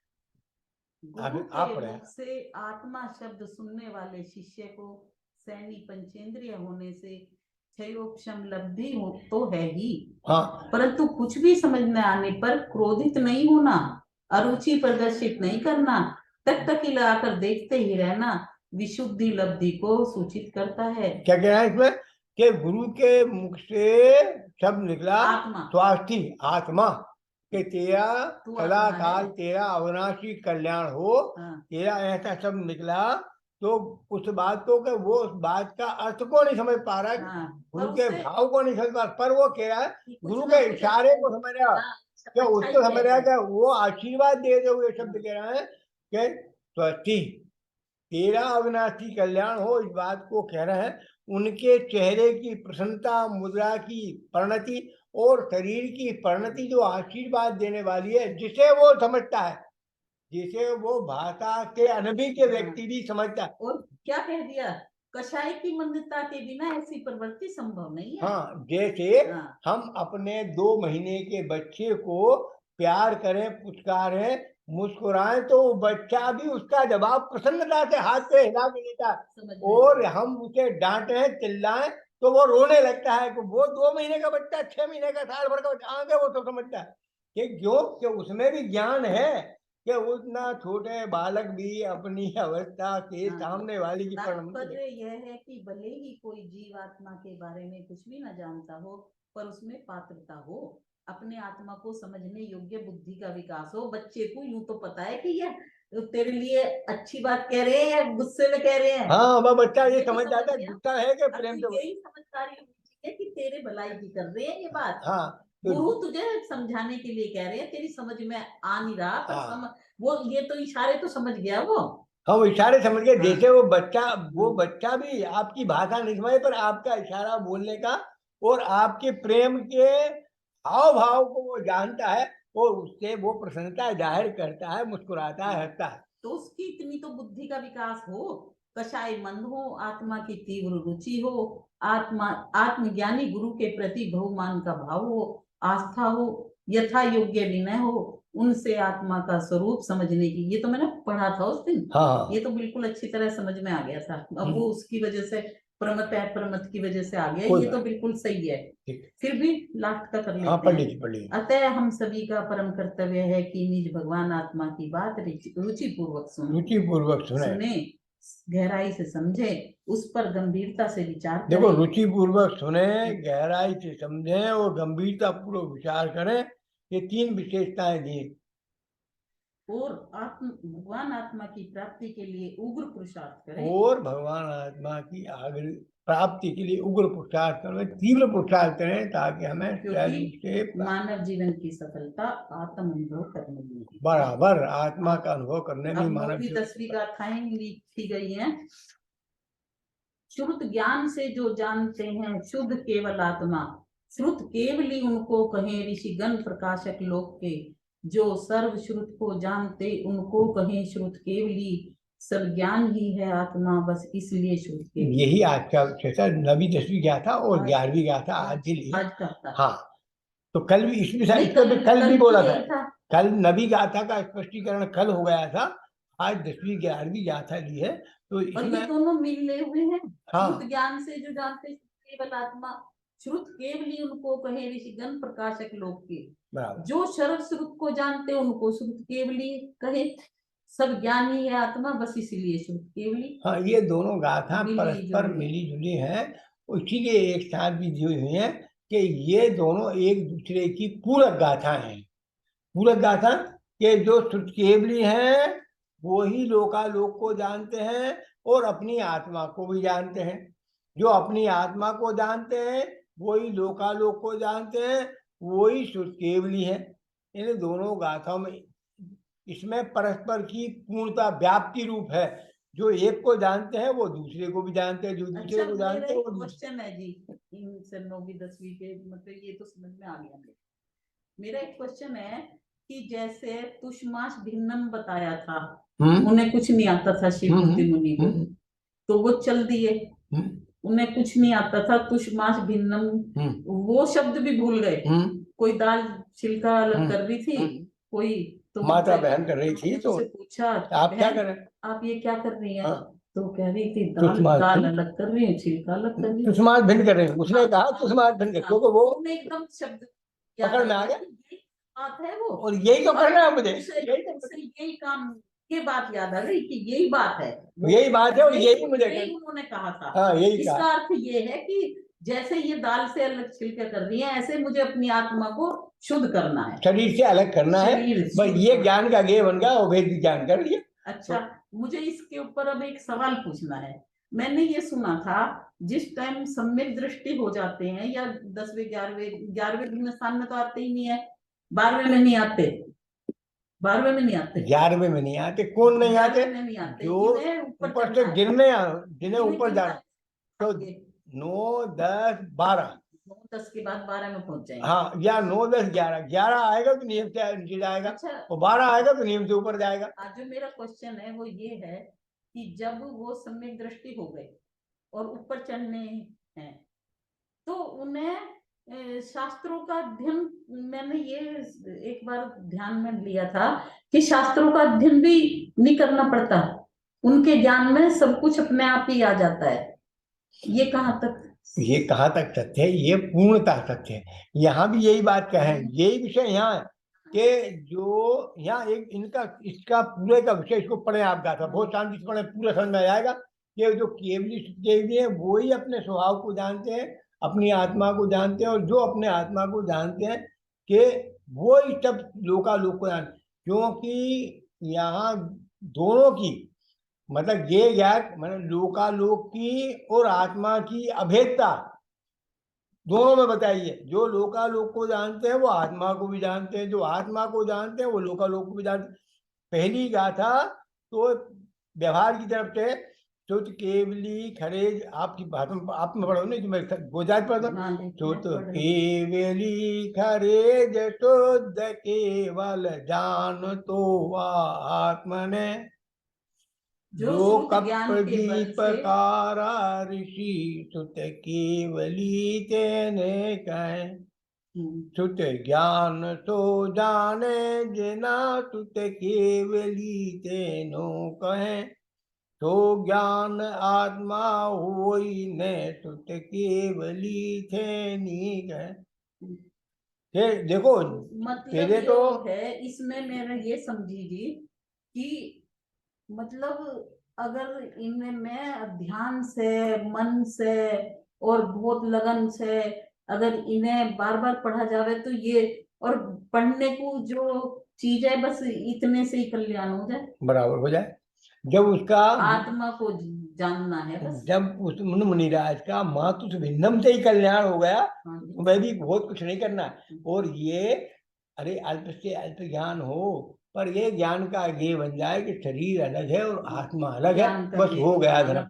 गुरु के मुख से आत्मा शब्द सुनने वाले शिष्य को सैनी पंचेंद्रिय होने से क्षयोपशम लब्धि हो तो है ही। हाँ। परंतु कुछ भी समझ में आने पर क्रोधित नहीं होना, अरुचि प्रदर्शित नहीं करना, तक लाकर देखते ही रहना विशुद्धि लब्धि को सूचित करता है। क्या कह रहा है इसमें कि गुरु के मुख से शब्द निकला आत्मा, स्वास्थी आत्मा कि तेरा सदा काल तेरा अविनाशी कल्याण हो। हाँ। तेरा ऐसा शब्द निकला तो उस बात को कि वो उस बात का अर्थ को नहीं समझ पा रहा है। हाँ। गुरु के भाव को नहीं समझ पा रहा, पर वो कह रहा है गुरु के इशारे को समझ रहा है, क्या उसको समझ रहा है कि वो आशीर्वाद देते हुए शब्द कह रहा है कि स्वस्ति तेरा अविनाशी कल्याण हो, इस बात को कह रहे हैं। उनके चेहरे की प्रसन्नता, मुद्रा की परिणति और शरीर की परिणति जो आशीर्वाद देने वाली है, जिसे वो समझता है, जिसे वो भाषा के अनभिज्ञ के व्यक्ति भी समझता है। और क्या कह दिया, कषाय की मंदता के बिना ऐसी प्रवृत्ति संभव नहीं है। हाँ, जैसे हम अपने 2 महीने के बच्चे को प्यार करें, पुचकारें, मुस्कुराएं तो बच्चा भी उसका जवाब प्रसन्नता से हाथ पे हिला के देता है, और हम उसे डांटे चिल्लाएं तो वो रोने लगता है। वो 2 महीने का बच्चा, 6 महीने का, साल भर का बच्चा आगे वो तो समझता है कि क्यों कि उसमें भी ज्ञान है कि उतना छोटे बालक भी अपनी अवस्था के सामने वाली की तात्पर्य यह है कि भले ही कोई जीव आत्मा के बारे में कुछ भी न जानता हो, पर उसमें पात्रता हो, अपने आत्मा को समझने योग्य बुद्धि का विकास हो। बच्चे को यूं तो पता है कि यह तेरे लिए अच्छी बात कह रहे हैं या गुस्से में कह रहे हैं। हाँ, वह बच्चा ये समझ जाता है गुस्सा है कि प्रेम से। यही समझदारी है कि तेरे भलाई की कर रहे हैं ये बात। हाँ, गुरु तुझे समझाने के लिए कह रहे हैं, तेरी समझ में आ नहीं रहा, पर वो ये तो इशारे तो समझ गया वो। हम इशारे समझ गए। जैसे वो बच्चा भी आपकी भाषा नहीं समझे, पर आपका इशारा बोलने का और आपके प्रेम के हाव भाव को वो जानता है, और उससे वो प्रसन्नता जाहिर करता है, मुस्कुराता है, हंसता है। तो उसकी इतनी तो बुद्धि का विकास हो, कषाय मंद हो, आत्मा की तीव्र रुचि हो, आत्मज्ञानी गुरु के प्रति बहुमान का भाव हो, आस्था हो, यथा योग्य विनय हो, उनसे आत्मा का स्वरूप समझने की। ये तो मैंने पढ़ा था उस दिन। हाँ। ये तो बिल्कुल अच्छी तरह समझ में आ गया था। अब वो उसकी वजह से प्रमत की वजह से आ गया, ये तो बिल्कुल सही है। फिर भी लास्ट का कर लेते हैं। अतः हम सभी का परम कर्तव्य है कि निज भगवान आत्मा की बात रुचि पूर्वक सुने, गहराई से समझे, उस पर गंभीरता से विचार करें। देखो, रुचि पूर्वक सुने, गहराई से समझें और गंभीरता पूर्वक विचार करें, ये 3 विशेषताएं दी। और भगवान आत्मा की प्राप्ति के लिए उग्र पुरुषार्थ करें। और भगवान आत्मा की प्राप्ति के लिए उग्र पुरुषार्थ करें, तीव्र पुरुषार्थ करें, ताकि हमें मानव जीवन की सफलता आत्म अनुभव करने में बराबर आत्मा का अनुभव करने में मानव की 10वीं गाथाएं लिखी गई हैं। श्रुत ज्ञान से जो जानते हैं शुद्ध केवल आत्मा, श्रुत केवली उनको कहें ऋषिगण प्रकाशक लोक के, जो सर्व श्रुत को जानते उनको कहें श्रुत केवली, सब ज्ञान ही है आत्मा बस इसलिए श्रुत केवली। यही आज का विषय था। 9वीं 10वीं गया था और 11वीं गया था आज के लिए। आज का था। हाँ, तो कल भी इस विषय कल भी बोला था। कल 9वीं गाथा का स्पष्टीकरण कल हो गया था। आज 10वीं 11वीं गाथा ली है। तो और ये दोनों मिले हुए हैं। हाँ, श्रुत ज्ञान से जो जानते केवल आत्मा, श्रुत केवली उनको कहे ऋषिगण प्रकाशक लोक के, जो सर्व श्रुत को जानते उनको श्रुत केवली कहे, सब ज्ञान ही है आत्मा बस इसीलिए श्रुत केवली। हाँ, ये दोनों गाथा परस्पर मिली जुली हैं, इसीलिए एक साथ भी दी हुई है कि ये दोनों एक दूसरे की पूरक गाथा हैं। पूरक गाथा के जो श्रुत केवली हैं वो ही लोकालोक को जानते हैं और अपनी आत्मा को भी जानते हैं। जो अपनी आत्मा को जानते हैं वही लोकालोक को जानते हैं, वही श्रुत केवली है। इन दोनों गाथाओं में इसमें परस्पर की पूर्णता व्याप्ति रूप है। जो एक को जानते हैं वो दूसरे को भी जानते हैं, जो दूसरे को जानते हैं वो। क्वेश्चन है जी इन 9वीं 10वीं के, मतलब ये तो समझ में आ गया। मेरा एक क्वेश्चन है कि जैसे तुष्मास भिन्नम बताया था, उन्हें कुछ नहीं आता था शिवमूर्ति मुनि को, तो वो चल दिए। उन्हें कुछ नहीं आता था तुष्मास भिन्नम, वो शब्द भी भूल गए। कोई दाल छिलका अलग कर रही थी, कोई तो माता बहन कर रही थी, तो पूछा आप क्या कर रहे हैं, आप ये क्या कर रही हैं? तो कह रही थी दाल अलग कर रही है, छिलका अलग कर रही है, तुष्मास भिन्न कर रही है। उसने कहा तुष्मास भिन्न कर, क्योंकि वो एकदम शब्द पकड़ में आ गया। बात है वो, और यही तो करना है मुझे, यही काम, ये बात याद आ गई कि यही बात है, यही बात है और यही मुझे उन्होंने कहा था। हाँ, यही इसका अर्थ ये है कि जैसे ये दाल से अलग छिलके कर रही है, ऐसे मुझे अपनी आत्मा को शुद्ध करना है, शरीर से अलग करना है। बस ये ज्ञान का गेय बन गया, वेद ज्ञान कर लिया। अच्छा, मुझे इसके ऊपर अब एक सवाल पूछना है। मैंने ये सुना था जिस टाइम सम्यक दृष्टि हो जाते हैं, या 10वें 11वें भिन्न स्थान में तो आते ही नहीं है, 12वें में नहीं आते, 12वें में नहीं आते, 11वें में नहीं आते। कौन नहीं आते? नहीं आते, जो ऊपर से जिन्हें ऊपर जाना, तो 9 10 12, 9 10 के बाद 12 में पहुंच जाएंगे। हाँ, या 9 10 11 आएगा तो नियम से नीचे जाएगा। अच्छा, और 12 आएगा तो नियम से ऊपर जाएगा। जो मेरा क्वेश्चन है वो ये है कि जब वो सम्यक दृष्टि हो गई और ऊपर चढ़ने हैं, तो उन्हें शास्त्रों का अध्ययन, मैंने ये एक बार ध्यान में लिया था कि शास्त्रों का अध्ययन भी नहीं करना पड़ता, उनके ज्ञान में सब कुछ अपने आप ही आ जाता है। ये कहाँ तक सत्य है? ये पूर्णता सत्य है। यहाँ भी यही बात कहें, यही विषय यहाँ है कि जो यहाँ एक इनका इसका पूरे का विषय, इसको पढ़े आप गाथा, बहुत शांति से पढ़े, पूरा समझ में आ जाएगा कि जो केवली है वही अपने स्वभाव को जानते हैं, अपनी आत्मा को जानते हैं, और जो अपने आत्मा को जानते हैं कि वो ही सब लोकालोक को जानते, क्योंकि यहाँ दोनों की मतलब ये ज्ञात, मतलब लोकालोक की और आत्मा की अभेदता दोनों में बताइए। जो लोकालोक को जानते हैं वो आत्मा को भी जानते हैं, जो आत्मा को जानते हैं वो लोकालोक को भी जानते हैं। पहली गाथा तो व्यवहार की तरफ से श्रुत केवली खरेज, आपकी बात में आप में पढ़ो नहीं, मैं गुजरात पढ़ता हूँ। श्रुत केवली खरेज शुद्ध केवल जान तो आत्मने, जो कपदीपकारा ऋषि सुत केवली तेने कहे, सुत ज्ञान तो जाने जिना सुत केवली तेनो कहे, तो ज्ञान आत्मा होई ने सुत केवली थे नी कहे। देखो मतलब तो है इसमें मेरा ये समझिए कि मतलब अगर इनमें मैं ध्यान से, मन से और बहुत लगन से अगर इन्हें बार बार पढ़ा जावे तो ये, और पढ़ने को जो चीज है बस इतने से ही कल्याण हो जाए, बराबर हो जाए। जब उसका आत्मा को जानना है बस, जब उस मुनिराज का मातु भिन्नम से ही कल्याण हो गया, तो मैं भी बहुत कुछ नहीं करना। और ये अरे अल्प से अल्प ज्ञान हो, पर ये ज्ञान का ये बन जाए कि शरीर अलग है और आत्मा अलग है, बस हो गया धर्म।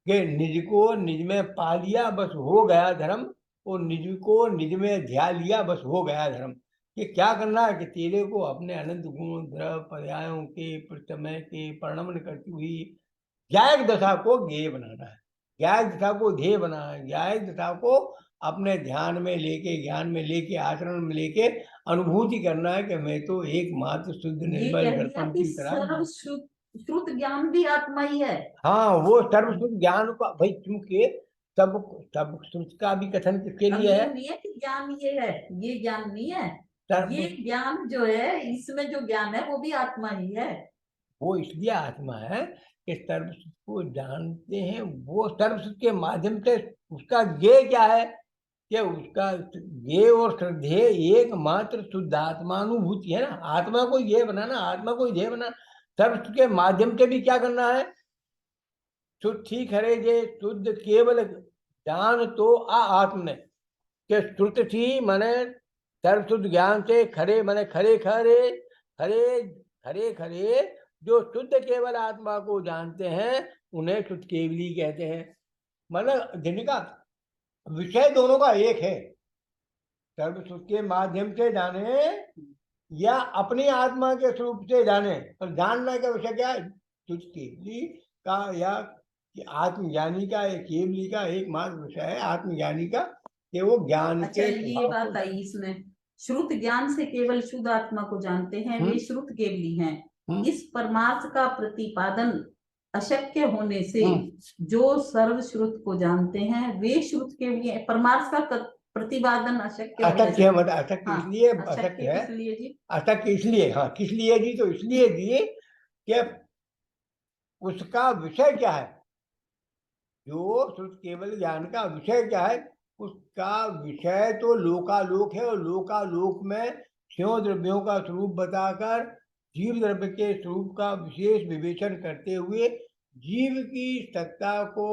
कि निज को निज में पा लिया बस हो गया धर्म, और निज को निज में ध्या लिया बस हो गया धर्म। कि क्या करना है कि तेरे को अपने अनंत गुण द्रव पर्यायों के प्रत्यमय के परिणमन करती हुई ज्ञायक दशा को ज्ञेय बनाना है, ज्ञायक दशा को ध्येय बनाना है, ज्ञायक दशा को अपने ध्यान में लेके, ज्ञान में लेके, आचरण में लेके अनुभूति करना है कि मैं तो एकमात्र शुद्ध निर्मल दर्पण की तरह। श्रुत ज्ञान भी आत्मा ही है। हाँ, वो सर्वश्रुत ज्ञान का भाई, क्योंकि सब सब श्रुत का भी कथन किसके लिए है? नहीं है कि ज्ञान ये है, ये ज्ञान नहीं है, सर्व ये ज्ञान जो है, इसमें जो ज्ञान है वो भी आत्मा ही है। वो इसलिए आत्मा है कि सर्वश्रुत को जानते हैं, वो सर्वश्रुत के माध्यम से उसका ज्ञेय क्या है कि उसका ज्ञेय और श्रद्धेय एकमात्र शुद्ध आत्मानुभूति है ना। आत्मा को ज्ञेय बनाना, आत्मा को ध्येय बनाना, सर्वश्रुत के माध्यम से भी क्या करना है? शुद्धि खरे जे शुद्ध केवल ज्ञान तो आत्म के श्रुत थी मने सर्वशुद्ध ज्ञान से खरे मने खरे खरे खरे खरे खरे जो शुद्ध केवल आत्मा को जानते हैं उन्हें शुद्ध केवली कहते हैं। मतलब जिनका विषय दोनों का एक है, सर्वशुद्ध के माध्यम से जाने या अपनी आत्मा के स्वरूप से जाने, और जानना का विषय क्या है? शुद्ध केवली का या आत्मज्ञानी का, एक केवली का एकमात्र विषय है आत्मज्ञानी का कि वो ज्ञान अच्छा, ये बात आई इसमें, श्रुत ज्ञान से केवल शुद्ध आत्मा को जानते हैं, वे श्रुत केवली हैं। इस परमार्थ का प्रतिपादन अशक्य होने से जो सर्वश्रुत को जानते हैं वे श्रुत केवली हैं। परमार्थ का प्रतिपादन अशक्य अशक्य मत अशक्य इसलिए अशक्य है, इसलिए जी अशक्य इसलिए, हाँ किस लिए जी? तो इसलिए जी कि उसका विषय क्या है? जो शुद्ध केवल ज्ञान का विषय क्या है? उसका विषय तो लोकालोक है, और लोकालोक में क्यों द्रव्यों का स्वरूप बताकर जीव द्रव्य के स्वरूप का विशेष विवेचन करते हुए जीव की सत्ता को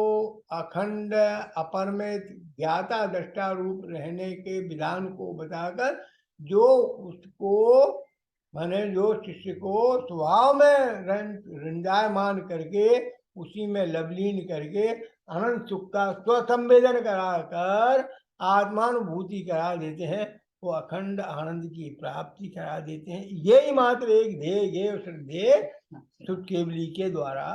अखंड अपरमित ज्ञाता दृष्टा रूप रहने के विधान को बताकर जो उसको माने जो शिष्य को स्वभाव में रंजायमान करके उसी में लवलीन करके अनंत सुख का स्वसंवेदन कराकर आत्मानुभूति करा देते हैं, वो अखंड आनंद की प्राप्ति करा देते हैं। यही मात्र एक ध्येय श्रद्धेय शुद्ध केवली के द्वारा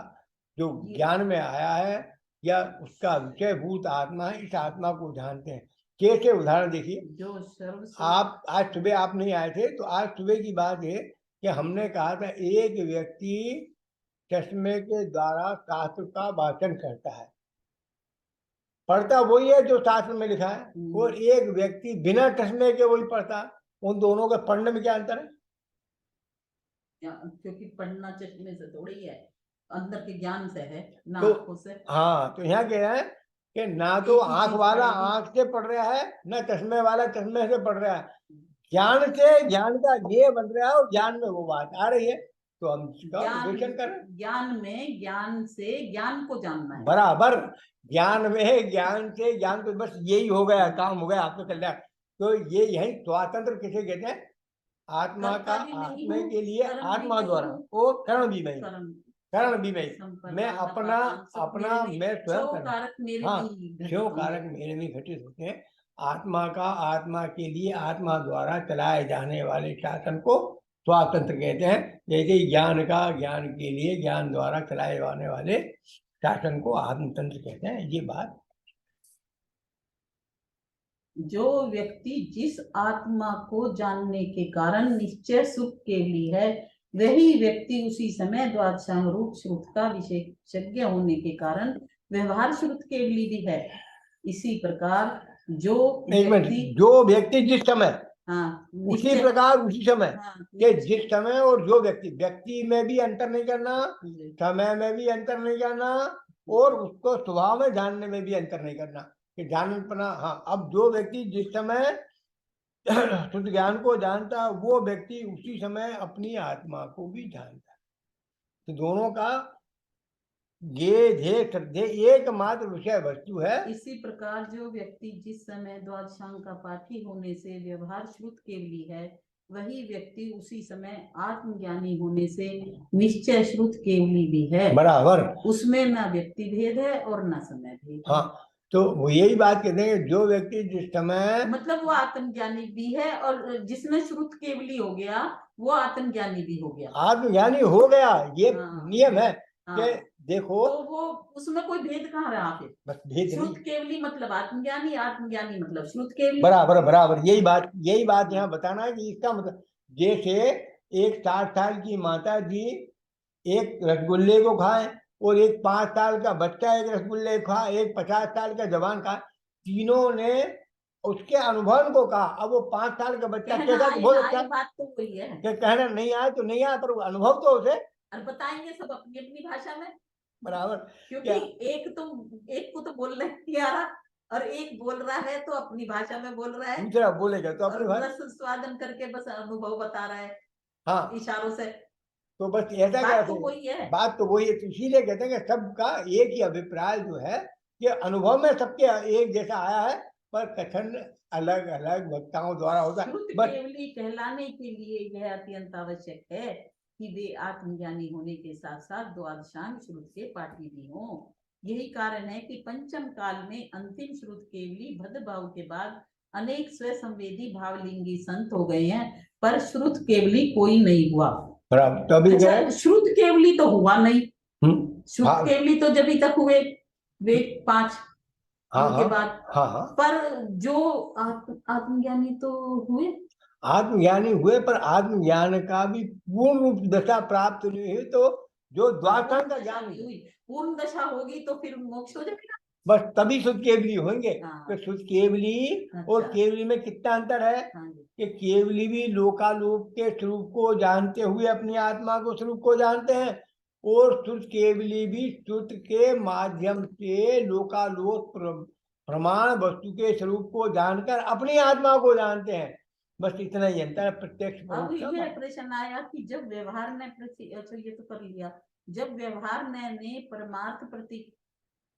जो ज्ञान में आया है या उसका विषय भूत आत्मा है, इस आत्मा को जानते हैं। कैसे? उदाहरण देखिए, जो आप आज सुबह आप नहीं आए थे, तो आज सुबह की बात है कि हमने कहा था एक व्यक्ति चश्मे के द्वारा शास्त्र का वाचन करता है, पढ़ता वही है जो शास्त्र में लिखा है, और एक व्यक्ति बिना चश्मे के वही पढ़ता। उन दोनों के पढ़ने में क्या अंतर है? क्योंकि पढ़ना चश्मे से थोड़ी है, अंदर के ज्ञान से है ना, तो आंखों से। हाँ, तो यहाँ कह रहे हैं कि ना तो आंख वाला आंख से पढ़ रहा है, ना चश्मे वाला चश्मे से पढ़ रहा है, ज्ञान से ज्ञान का ये बन रहा है और ज्ञान में वो बात आ रही है। तो हम विवेचन करें, ज्ञान में ज्ञान से ज्ञान को जानना है, बराबर ज्ञान में ज्ञान से ज्ञान को, बस यही हो गया, काम हो गया, आपको चल रहा है। तो ये यही स्वातंत्र किसे कहते हैं? आत्मा का आत्मा के लिए आत्मा द्वारा, और करण भी नहीं, करण भी नहीं, मैं अपना अपना मैं स्वयं, हाँ क्यों कारक मेरे में घटित होते हैं। आत्मा का आत्मा के लिए आत्मा द्वारा चलाए जाने वाले शासन को स्वातंत्र कहते हैं। जैसे ज्ञान का ज्ञान के लिए ज्ञान द्वारा चलाए जाने वाले शासन को आत्मतंत्र कहते हैं। ये बात, जो व्यक्ति जिस आत्मा को जानने के कारण निश्चय सुख केवली है, वही व्यक्ति उसी समय द्वादशांग रूप श्रुत का विशेषज्ञ होने के कारण व्यवहार श्रुत केवली भी है। इसी प्रकार जो व्यक्ति जिस समय, हाँ, उसी प्रकार उसी समय, हाँ, के जिस समय, और जो व्यक्ति में भी अंतर नहीं करना, समय में भी अंतर नहीं करना, और उसको स्वभाव में जानने में भी अंतर नहीं करना कि जानना। हाँ, अब जो व्यक्ति जिस समय शुद्ध ज्ञान को जानता है वो व्यक्ति उसी समय अपनी आत्मा को भी जानता है। तो दोनों का एकमात्र विषय वस्तु है। इसी प्रकार जो व्यक्ति जिस समय द्वादशांग का पाठी होने से व्यवहार श्रुत केवली है, वही व्यक्ति उसी समय आत्मज्ञानी होने से निश्चय श्रुत केवली भी है। बराबर। उसमें ना व्यक्ति भेद है और ना समय भेद। हाँ, तो वो यही बात कहते हैं, जो व्यक्ति जिस समय, मतलब वो आत्मज्ञानी भी है और जिसमें श्रुत केवली हो गया वो आत्मज्ञानी भी हो गया, आत्मज्ञानी हो गया। ये नियम है कि देखो, तो वो उसमें कोई भेद कहाँ रहा फिर? बस भेद श्रुत केवली मतलब आत्मज्ञानी, आत्मज्ञानी मतलब श्रुत केवली। बराबर बराबर, यही बात यहाँ बताना है कि इसका मतलब, जैसे एक 60 साल की माता जी एक रसगुल्ले को खाए और एक 5 साल का बच्चा एक रसगुल्ले खाए, एक 50 साल का जवान खाए, तीनों ने उसके अनुभव को कहा। अब वो 5 साल का बच्चा कैसा बोल सकता है? बात तो वही है कि कहना नहीं आए तो नहीं आए, पर अनुभव तो उसे और बताएंगे सब अपनी अपनी भाषा में। बराबर, क्योंकि एक को तो बोलना नहीं आ रहा और एक बोल रहा है तो अपनी भाषा में बोल रहा है, दूसरा बोलेगा तो अपनी भाषा, बस स्वादन करके बस अनुभव बता रहा है। हाँ, इशारों से। तो बस ऐसा बात तो वही है, बात तो वही है। तो इसीलिए कहते हैं कि सबका एक ही अभिप्राय जो है कि अनुभव में सबके एक जैसा आया है, पर कथन अलग अलग वक्ताओं द्वारा होता है। केवली कहलाने के लिए यह अत्यंत आवश्यक है कि वे आत्मज्ञानी होने के साथ साथ द्वादशांग श्रुत के पाठी भी हों। यही कारण है कि पंचम काल में अंतिम श्रुत केवली भद्र भाव के बाद अनेक स्वसंवेदी भावलिंगी संत हो गए हैं, पर श्रुत केवली कोई नहीं हुआ। तभी अच्छा, श्रुत केवली तो हुआ नहीं। श्रुत केवली तो जब तक हुए वे 5 के बाद, पर जो आत्मज्ञानी तो हुए, आत्मज्ञानी हुए, पर आत्मज्ञान का भी पूर्ण रूप दशा प्राप्त नहीं हुई। तो जो द्वादशांग का ज्ञान हुई, पूर्ण दशा होगी तो फिर मोक्ष हो जाएगा, बस तभी शुद्ध केवली होंगे। तो शुद्ध केवली और केवली में कितना अंतर है कि केवली भी लोकालोक के स्वरूप को जानते हुए अपनी आत्मा को स्वरूप को जानते हैं, और शुद्ध केवली भी शुद्ध के माध्यम से लोकालोक प्रमाण वस्तु के स्वरूप को जानकर अपनी आत्मा को जानते हैं। बस इतना ही अंतर है प्रत्यक्ष। अब ये प्रश्न आया कि जब व्यवहार ने अच्छा ये तो कर लिया, जब व्यवहार ने परमार्थ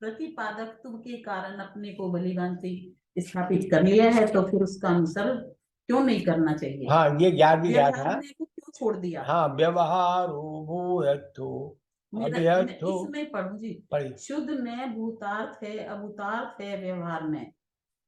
प्रतिपादकत्व के कारण अपने को भलीभांति स्थापित कर लिया है, तो फिर उसका अनुसरण क्यों नहीं करना चाहिए? हाँ, ये 11वीं बात है। क्यों छोड़ दिया? हाँ, व्यवहार इसमें पढ़ू जी, शुद्ध में भूतार्थ है, अभूतार्थ है व्यवहार में,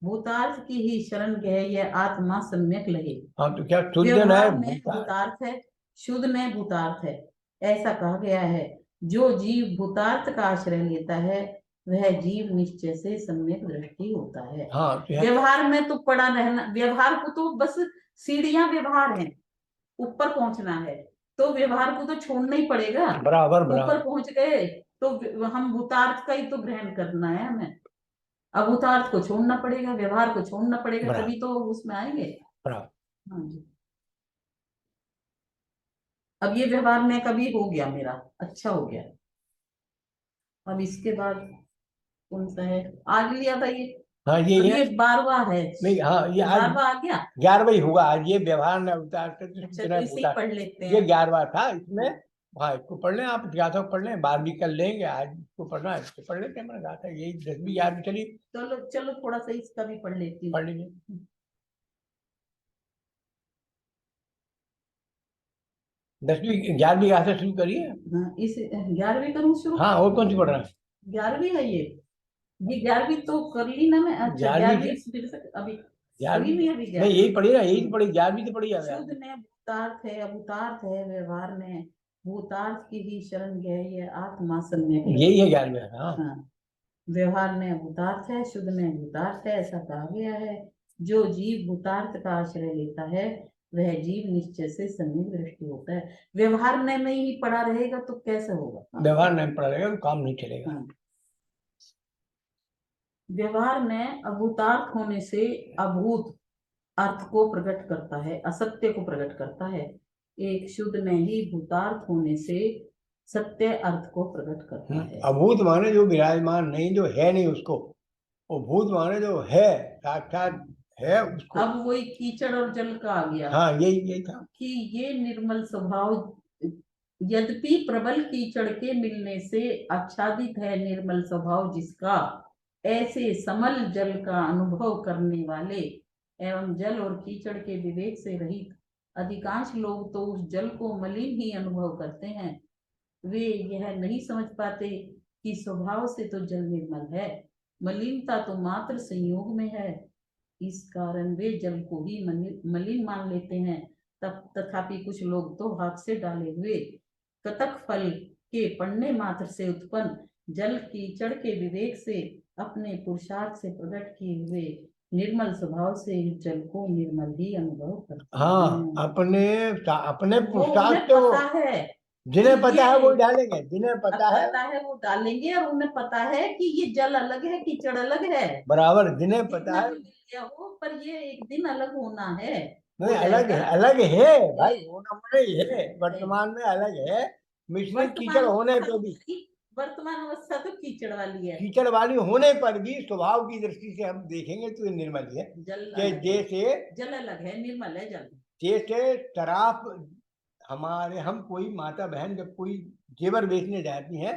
भूतार्थ की ही शरण गए यह आत्मा सम्यक लगे। हाँ, तो क्या शुद्ध में भूतार्थ है, शुद्ध में भूतार्थ है, ऐसा कहा गया है। जो जीव भूतार्थ का आश्रय लेता है वह जीव निश्चय से सम्यक दृष्टि होता है। हाँ, व्यवहार में तो पड़ा रहना, व्यवहार को तो बस सीढ़ियां व्यवहार है, ऊपर पहुंचना है तो व्यवहार को तो छोड़ना ही पड़ेगा। बराबर ऊपर पहुंच गए तो हम भूतार्थ का ही तो ग्रहण करना है हमें, अभूतार्थ को छोड़ना पड़ेगा, व्यवहार को छोड़ना पड़ेगा, तभी तो उसमें आएंगे। हाँ जी। अब ये व्यवहार में कभी हो गया मेरा, अच्छा हो गया। अब इसके बाद कौन सा है? आज लिया था ये। हाँ, ये 12वां है नहीं। हाँ, ये 12वां आ गया, 11वां ही होगा आज। ये व्यवहार ने उतार कर तो इसे पढ़ लेते हैं। ये 11वां था इसमें। हाँ, इसको पढ़ लें आप, गाथा पढ़ लें, 12वीं कर लेंगे। आज इसको पढ़ना है, इसको पढ़ लेते हैं। मैंने गाथा यही 10वीं 11वीं चली। चलो थोड़ा सा इसका भी पढ़ लेती हूँ। पढ़ लीजिए। 10वीं 11वीं गाथा शुरू करिए। इस 11वीं करूँ शुरू? हाँ, और कौन सी पढ़ रहा है? 11वीं है ये 11वीं तो कर ली ना मैं। अच्छा, 11वीं अभी 11वीं में अभी नहीं, यही पढ़ी ना, यही पढ़ी, 11वीं तो पढ़ी। शुद्ध ने भूतार्थ है, अभूतार्थ है व्यवहार ने, भूतार्थ की ही शरण गए ये आत्मा सम्यक, यही है 11वीं। हाँ, व्यवहार ने भूतार्थ है, शुद्ध ने भूतार्थ है, ऐसा कहा गया है। जो जीव भूतार्थ का आश्रय लेता है वह जीव निश्चय से सम्यक दृष्टि होता है। व्यवहार में ही पड़ा रहेगा तो कैसे होगा? व्यवहार नहीं पड़ा रहेगा तो काम नहीं चलेगा। व्यवहार में अभूतार्थ होने से अभूत अर्थ को प्रकट करता है, असत्य को प्रकट करता है। एक शुद्ध में ही भूतार्थ होने से सत्य अर्थ को प्रकट करता है। अभूत माने जो विराजमान नहीं, जो है नहीं उसको, वो भूत माने जो है, साक्षात है उसको। अब वही कीचड़ और जल का आ गया। हाँ, यही था कि ये निर्मल स्वभाव यद्यपि प्रबल कीचड़ के मिलने से आच्छादित है निर्मल स्वभाव जिसका, ऐसे समल जल का अनुभव करने वाले एवं जल और कीचड़ के विवेक से रहित अधिकांश लोग तो उस जल को मलिन ही अनुभव करते हैं। वे यह नहीं समझ पाते कि स्वभाव से तो जल निर्मल है, मलिनता तो मात्र संयोग में है। इस कारण वे जल को ही मलिन मान लेते हैं। तब तथापि कुछ लोग तो हाथ से डाले हुए कतक फल के पड़ने मात्र से उत्पन्न जल कीचड़ के विवेक से अपने पुरुषार्थ से प्रकट किए हुए निर्मल स्वभाव से जल को निर्मल ही अनुभव करते हाँ, हैं। अपने वो पुरुषार्थ उन्हें से वो, पता है, जिन्हें पता है वो ये डालेंगे, जिन्हें पता है वो डालेंगे, और उन्हें पता है कि ये जल अलग है, कीचड़ अलग है, बराबर, जिन्हें पता जितना है। भी मिल गया हो, पर ये एक दिन अलग होना है, नहीं, हो अलग है, जाएगा। अलग है भाई, होना होना ही है, वर्तमान में अलग है, मिश्रित कीचड़ वर्तमान होने अवस्था पे तो भी, वर्तमान अवस्था तो कीचड़ वाली है। कीचड़ वाली होने पर भी स्वभाव की दृष्टि से हम देखेंगे तो ये निर्मल ही है। जल कि अलग है, जैसे जल अलग है, निर्मल है जल। जैसे तराप, हमारे हम कोई माता बहन जब कोई जेवर बेचने जाती हैं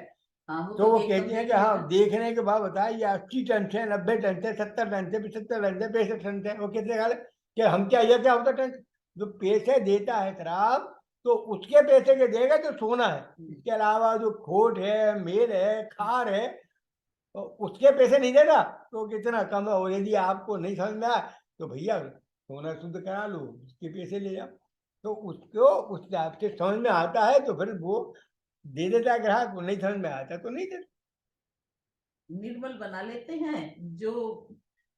हाँ, वो तो तो वो एकदम कहती हैं देख कि हाँ, लेगा। देखने के बाद बताए ये 80 टन से, 90 टन से, 70 टन से, 75 टन से, 65 टन से, वो कितने का कि हम क्या, ये क्या होता टन। जो पैसे देता है शराब, तो उसके पैसे के देगा जो सोना है, इसके अलावा जो खोट है, मेल है, खार है, तो उसके पैसे नहीं देगा। तो कितना कम है, और यदि आपको नहीं समझ में आया तो भैया सोना शुद्ध करा लो, उसके पैसे ले जाओ। तो उसको उस हिसाब से समझ में आता है तो फिर वो दे देता है ग्राहक, को नहीं समझ में आता तो नहीं देता। निर्मल बना लेते हैं जो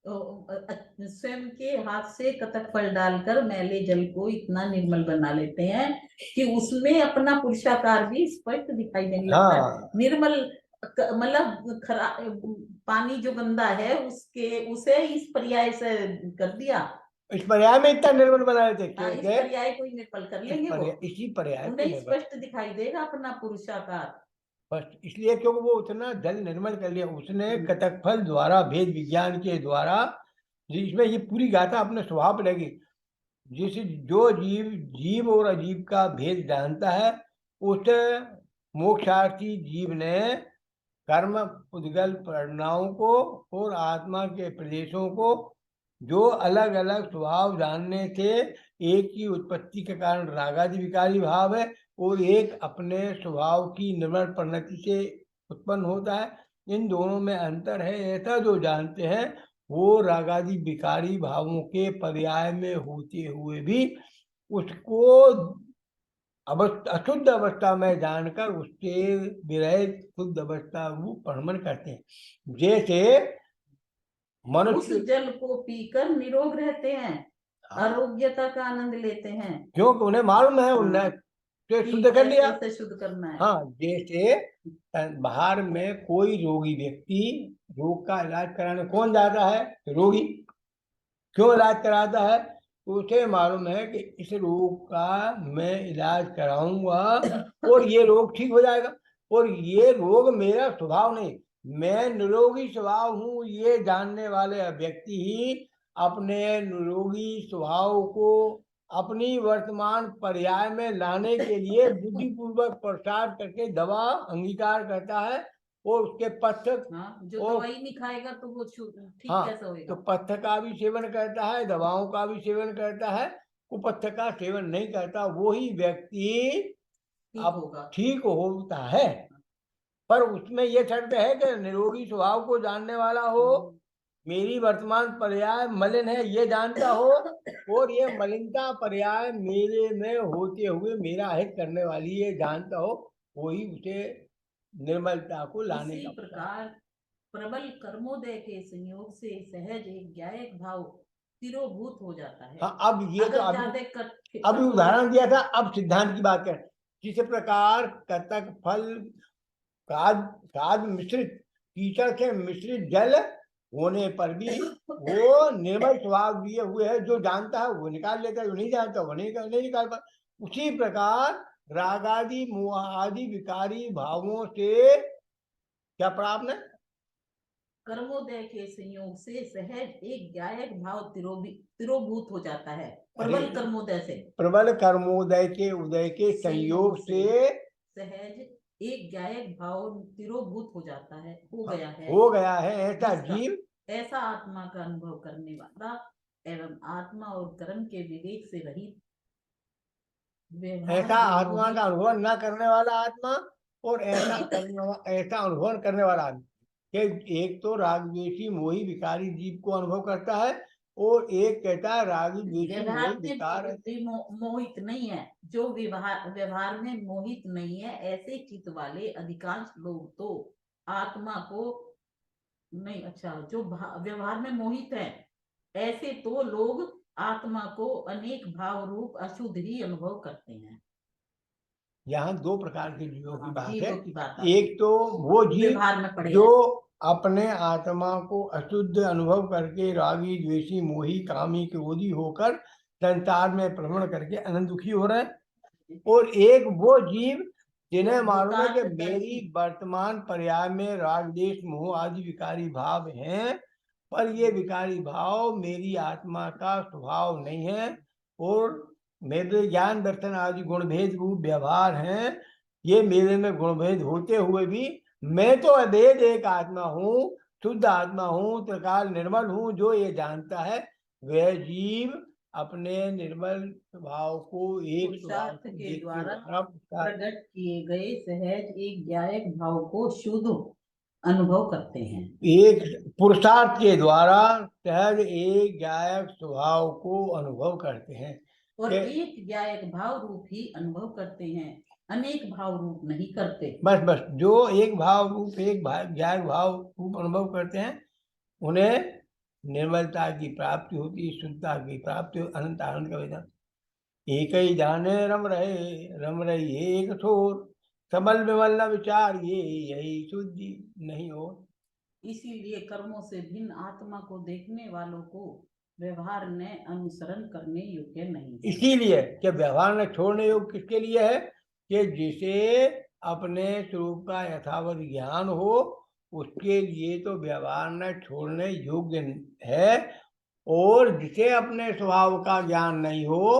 स्वयं के हाथ से कतक फल डालकर मैले जल को इतना निर्मल बना लेते हैं कि उसमें अपना पुरुषाकार भी स्पष्ट दिखाई देने लगता है। हाँ, निर्मल मतलब पानी जो गंदा है उसे इस पर्याय से कर दिया, इस पर्याय में इतना निर्मल बना लेते इस कैसे, पर्याय को ही निर्मल कर लेंगे वो, इसी पर्याय को उन्हें निर्मल, स्पष्ट दिखाई देगा अपना पुरुषाकार। बस इसलिए क्योंकि वो उतना जल निर्मल कर लिया उसने कतकफल द्वारा, भेद विज्ञान के द्वारा। जिसमें ये पूरी गाथा अपने स्वभाव पर लगी। जिस जो जीव जीव और अजीव का भेद जानता है, उस मोक्षार्थी जीव ने कर्म उद्गल परिणामों को और आत्मा के प्रदेशों को, जो अलग अलग स्वभाव जानने से एक ही उत्पत्ति के कारण रागादि विकारी भाव है, और एक अपने स्वभाव की निर्मल परिणति से उत्पन्न होता है, इन दोनों में अंतर है, ऐसा जो जानते हैं वो रागादि विकारी भावों के पर्याय में होते हुए भी उसको अशुद्ध अवस्था में जानकर उसके विरह शुद्ध अवस्था वो परमन करते हैं। जैसे उस मनुष्य, जल को पीकर निरोग रहते हैं, हाँ, आरोग्यता का आनंद लेते हैं, क्योंकि उन्हें मालूम है, उन्हें तो शुद्ध कर लिया। कैसे शुद्ध करना है। हाँ, जैसे बाहर में कोई रोगी व्यक्ति रोग का इलाज कराने कौन जाता है, रोगी। क्यों इलाज कराता है, उसे मालूम है कि इस रोग का मैं इलाज कराऊंगा और ये रोग ठीक हो जाएगा, और ये रोग मेरा स्वभाव नहीं, मैं निरोगी स्वभाव हूँ, ये जानने वाले व्यक्ति ही अपने निरोगी स्वभाव को अपनी वर्तमान पर्याय में लाने के लिए बुद्धिपूर्वक प्रसार करके दवा अंगीकार करता है, और उसके पश्चात जो दवाई नहीं खाएगा तो वो ठीक हाँ, कैसे होएगा। तो पथ्य का भी सेवन करता है, दवाओं का भी सेवन करता है, कुपथ्य का सेवन नहीं करता, वो ही व्यक्ति अब होगा, ठीक होता है। पर उसमें यह शर्त है कि निरोगी स्वभाव को जानने वाला हो, मेरी वर्तमान पर्याय मलिन है ये जानता हो, और ये मलिनता पर्याय मेरे में होते हुए मेरा हित करने वाली ये जानता हो, वही उसे निर्मलता को लाने इसी का प्रकार प्रबल कर्मोदय के संयोग से सहज एक ज्ञायक भाव तिरोभूत हो जाता है। हाँ, अब ये तो अगर अभी उदाहरण दिया था, अब सिद्धांत की बात करें। जिस प्रकार कतक फल खाद मिश्रित कीचड़ के मिश्रित जल होने पर भी वो निर्मल स्वभाव दिए हुए है, जो जानता है वो निकाल लेता है, जो नहीं जानता वो नहीं निकाल पाता। उसी प्रकार रागादि मोह आदि विकारी भावों से क्या प्राप्त है, कर्मोदय के संयोग से सहज एक ज्ञायक भाव तिरोभूत हो जाता है। प्रबल कर्मोदय से, प्रबल कर्मोदय के उदय के संयोग से सहज एक ज्ञायक भाव तिरोभूत हो जाता है, हो गया है ऐसा जीव, ऐसा आत्मा का अनुभव करने वाला एवं आत्मा और कर्म के विवेक से रहित ऐसा आत्मा का अनुभव न करने वाला आत्मा और ऐसा अनुभव करने वाला आदमी, कि एक तो रागद्वेषी मोही विकारी जीव को अनुभव करता है और एक कहता है रागी द्वेषी मोही विकार मोहित नहीं है, जो व्यवहार में मोहित नहीं है, ऐसे चित्त वाले अधिकांश लोग तो आत्मा को नहीं, अच्छा, जो व्यवहार में मोहित है, ऐसे तो लोग आत्मा को अनेक भाव रूप अशुद्ध ही अनुभव करते हैं। यहाँ दो प्रकार के जीवों की बात है। एक तो वो जीव जो अपने आत्मा को अशुद्ध अनुभव करके रागी द्वेषी मोही कामी क्रोधी होकर संसार में भ्रमण करके अनंत दुखी हो रहे हैं, और एक वो जीव जिन्हें मालूम है कि मेरी वर्तमान पर्याय में राग द्वेष मोह आदि विकारी भाव हैं, पर ये विकारी भाव मेरी आत्मा का स्वभाव नहीं है और मेरे ज्ञान दर्शन आदि गुणभेद रूप व्यवहार हैं। ये मेरे में गुणभेद होते हुए भी मैं तो अभेद एक आत्मा हूँ, शुद्ध आत्मा हूँ, त्रिकाल निर्मल हूँ। जो ये जानता है वह जीव अपने निर्मल स्वभाव को एक पुरुषार्थ के द्वारा प्रकट किए गए सहज एक ज्ञायक भाव को शुद्ध अनुभव करते हैं। एक पुरुषार्थ के द्वारा सहज एक ज्ञायक स्वभाव को अनुभव करते हैं, और एक ज्ञायक भाव रूप ही अनुभव करते हैं, अनेक भाव रूप नहीं करते। बस जो एक भाव रूप एक ज्ञायक भाव रूप अनुभव करते हैं उन्हें निर्मलता की प्राप्ति होती, शुद्धता की प्राप्ति, अनंत आनंद का वेदन। एक ही जाने रम रही एक ठोर, सबल विमल न विचार ये यही शुद्धि नहीं हो। इसीलिए कर्मों से भिन्न आत्मा को देखने वालों को व्यवहार ने अनुसरण करने योग्य नहीं। इसीलिए कि व्यवहार ने छोड़ने योग्य किसके लिए है? कि जिसे अपने स्वरूप का यथावत ज्ञान हो उसके लिए तो व्यवहार न छोड़ने योग्य है, और जिसे अपने स्वभाव का ज्ञान नहीं हो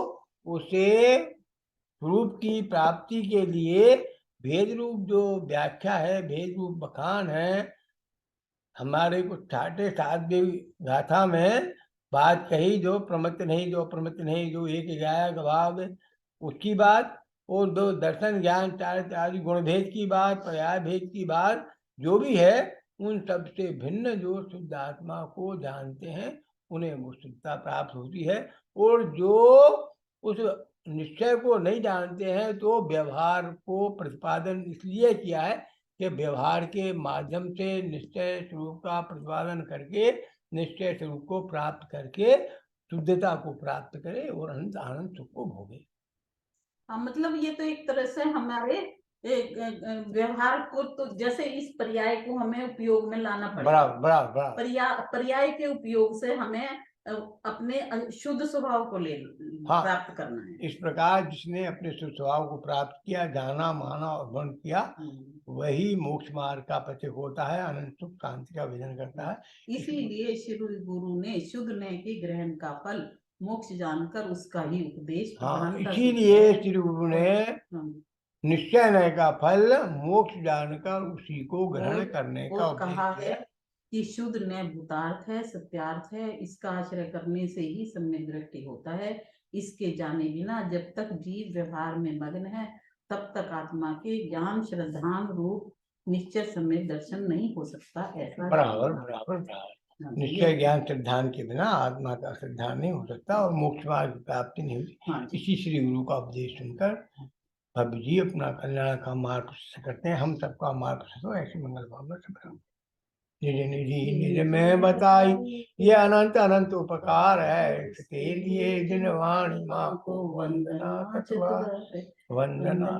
उसे स्वरूप की प्राप्ति के लिए भेद रूप जो व्याख्या है, भेद रूप बखान है, हमारे कुछ ठाटे साध्य गाथा में बात कही, जो प्रमत्त नहीं, जो अप्रमत्त नहीं, जो एक ज्ञायक भाव उसकी बात, और दो दर्शन ज्ञान चार आदि गुण भेद की बात, पर्याय भेद की बात, जो भी है उन सब से भिन्न जो शुद्ध आत्मा को जानते हैं उन्हें वो शुद्धता प्राप्त होती है। और जो उस निश्चय को नहीं जानते हैं तो व्यवहार को प्रतिपादन इसलिए किया है कि व्यवहार के माध्यम से निश्चय स्वरूप का प्रतिपादन करके निश्चय स्वरूप को प्राप्त करके शुद्धता को प्राप्त करे और अनंत आनंद सुख को भोगे। मतलब ये तो एक तरह से हमारे व्यवहार को, तो जैसे इस पर्याय को हमें उपयोग में लाना पड़ेगा। बराबर पर्याय के उपयोग से हमें अपने शुद्ध स्वभाव को प्राप्त करना है। इस प्रकार जिसने अपने शुद्ध स्वभाव को प्राप्त किया, जाना माना और वर्ण किया, वही मोक्ष मार्ग का पथिक होता है, अनंत सुख शांति का विजन करता है। इसीलिए श्री गुरु ने शुद्ध ने के ग्रहण का फल मोक्ष जानकर उसका ही उपदेश। इसीलिए श्री गुरु ने निश्चय नय का फल मोक्ष जानकर उसी को ग्रहण करने का कहा है कि शुद्ध न्याय भूतार्थ है, सत्यार्थ है, इसका आश्रय करने से ही सम्यक दृष्टि होता है। इसके जाने बिना जब तक जीव व्यवहार में मग्न है तब तक आत्मा के ज्ञान श्रद्धान रूप निश्चय सम्यक दर्शन नहीं हो सकता। ऐसा बराबर निश्चय ज्ञान श्रद्धान के बिना आत्मा का श्रद्धान नहीं हो सकता और मोक्ष मार्ग की प्राप्ति नहीं होती। इसी श्री गुरु का उपदेश सुनकर भव्य जी अपना कल्याण का मार्ग करते हैं। हम सबका मार्ग हो ऐसी मंगल भावना सब निज निधि निज में बताई, ये अनंत अनंत उपकार है, इसके लिए जिन वाणी माँ को वंदना वंदना।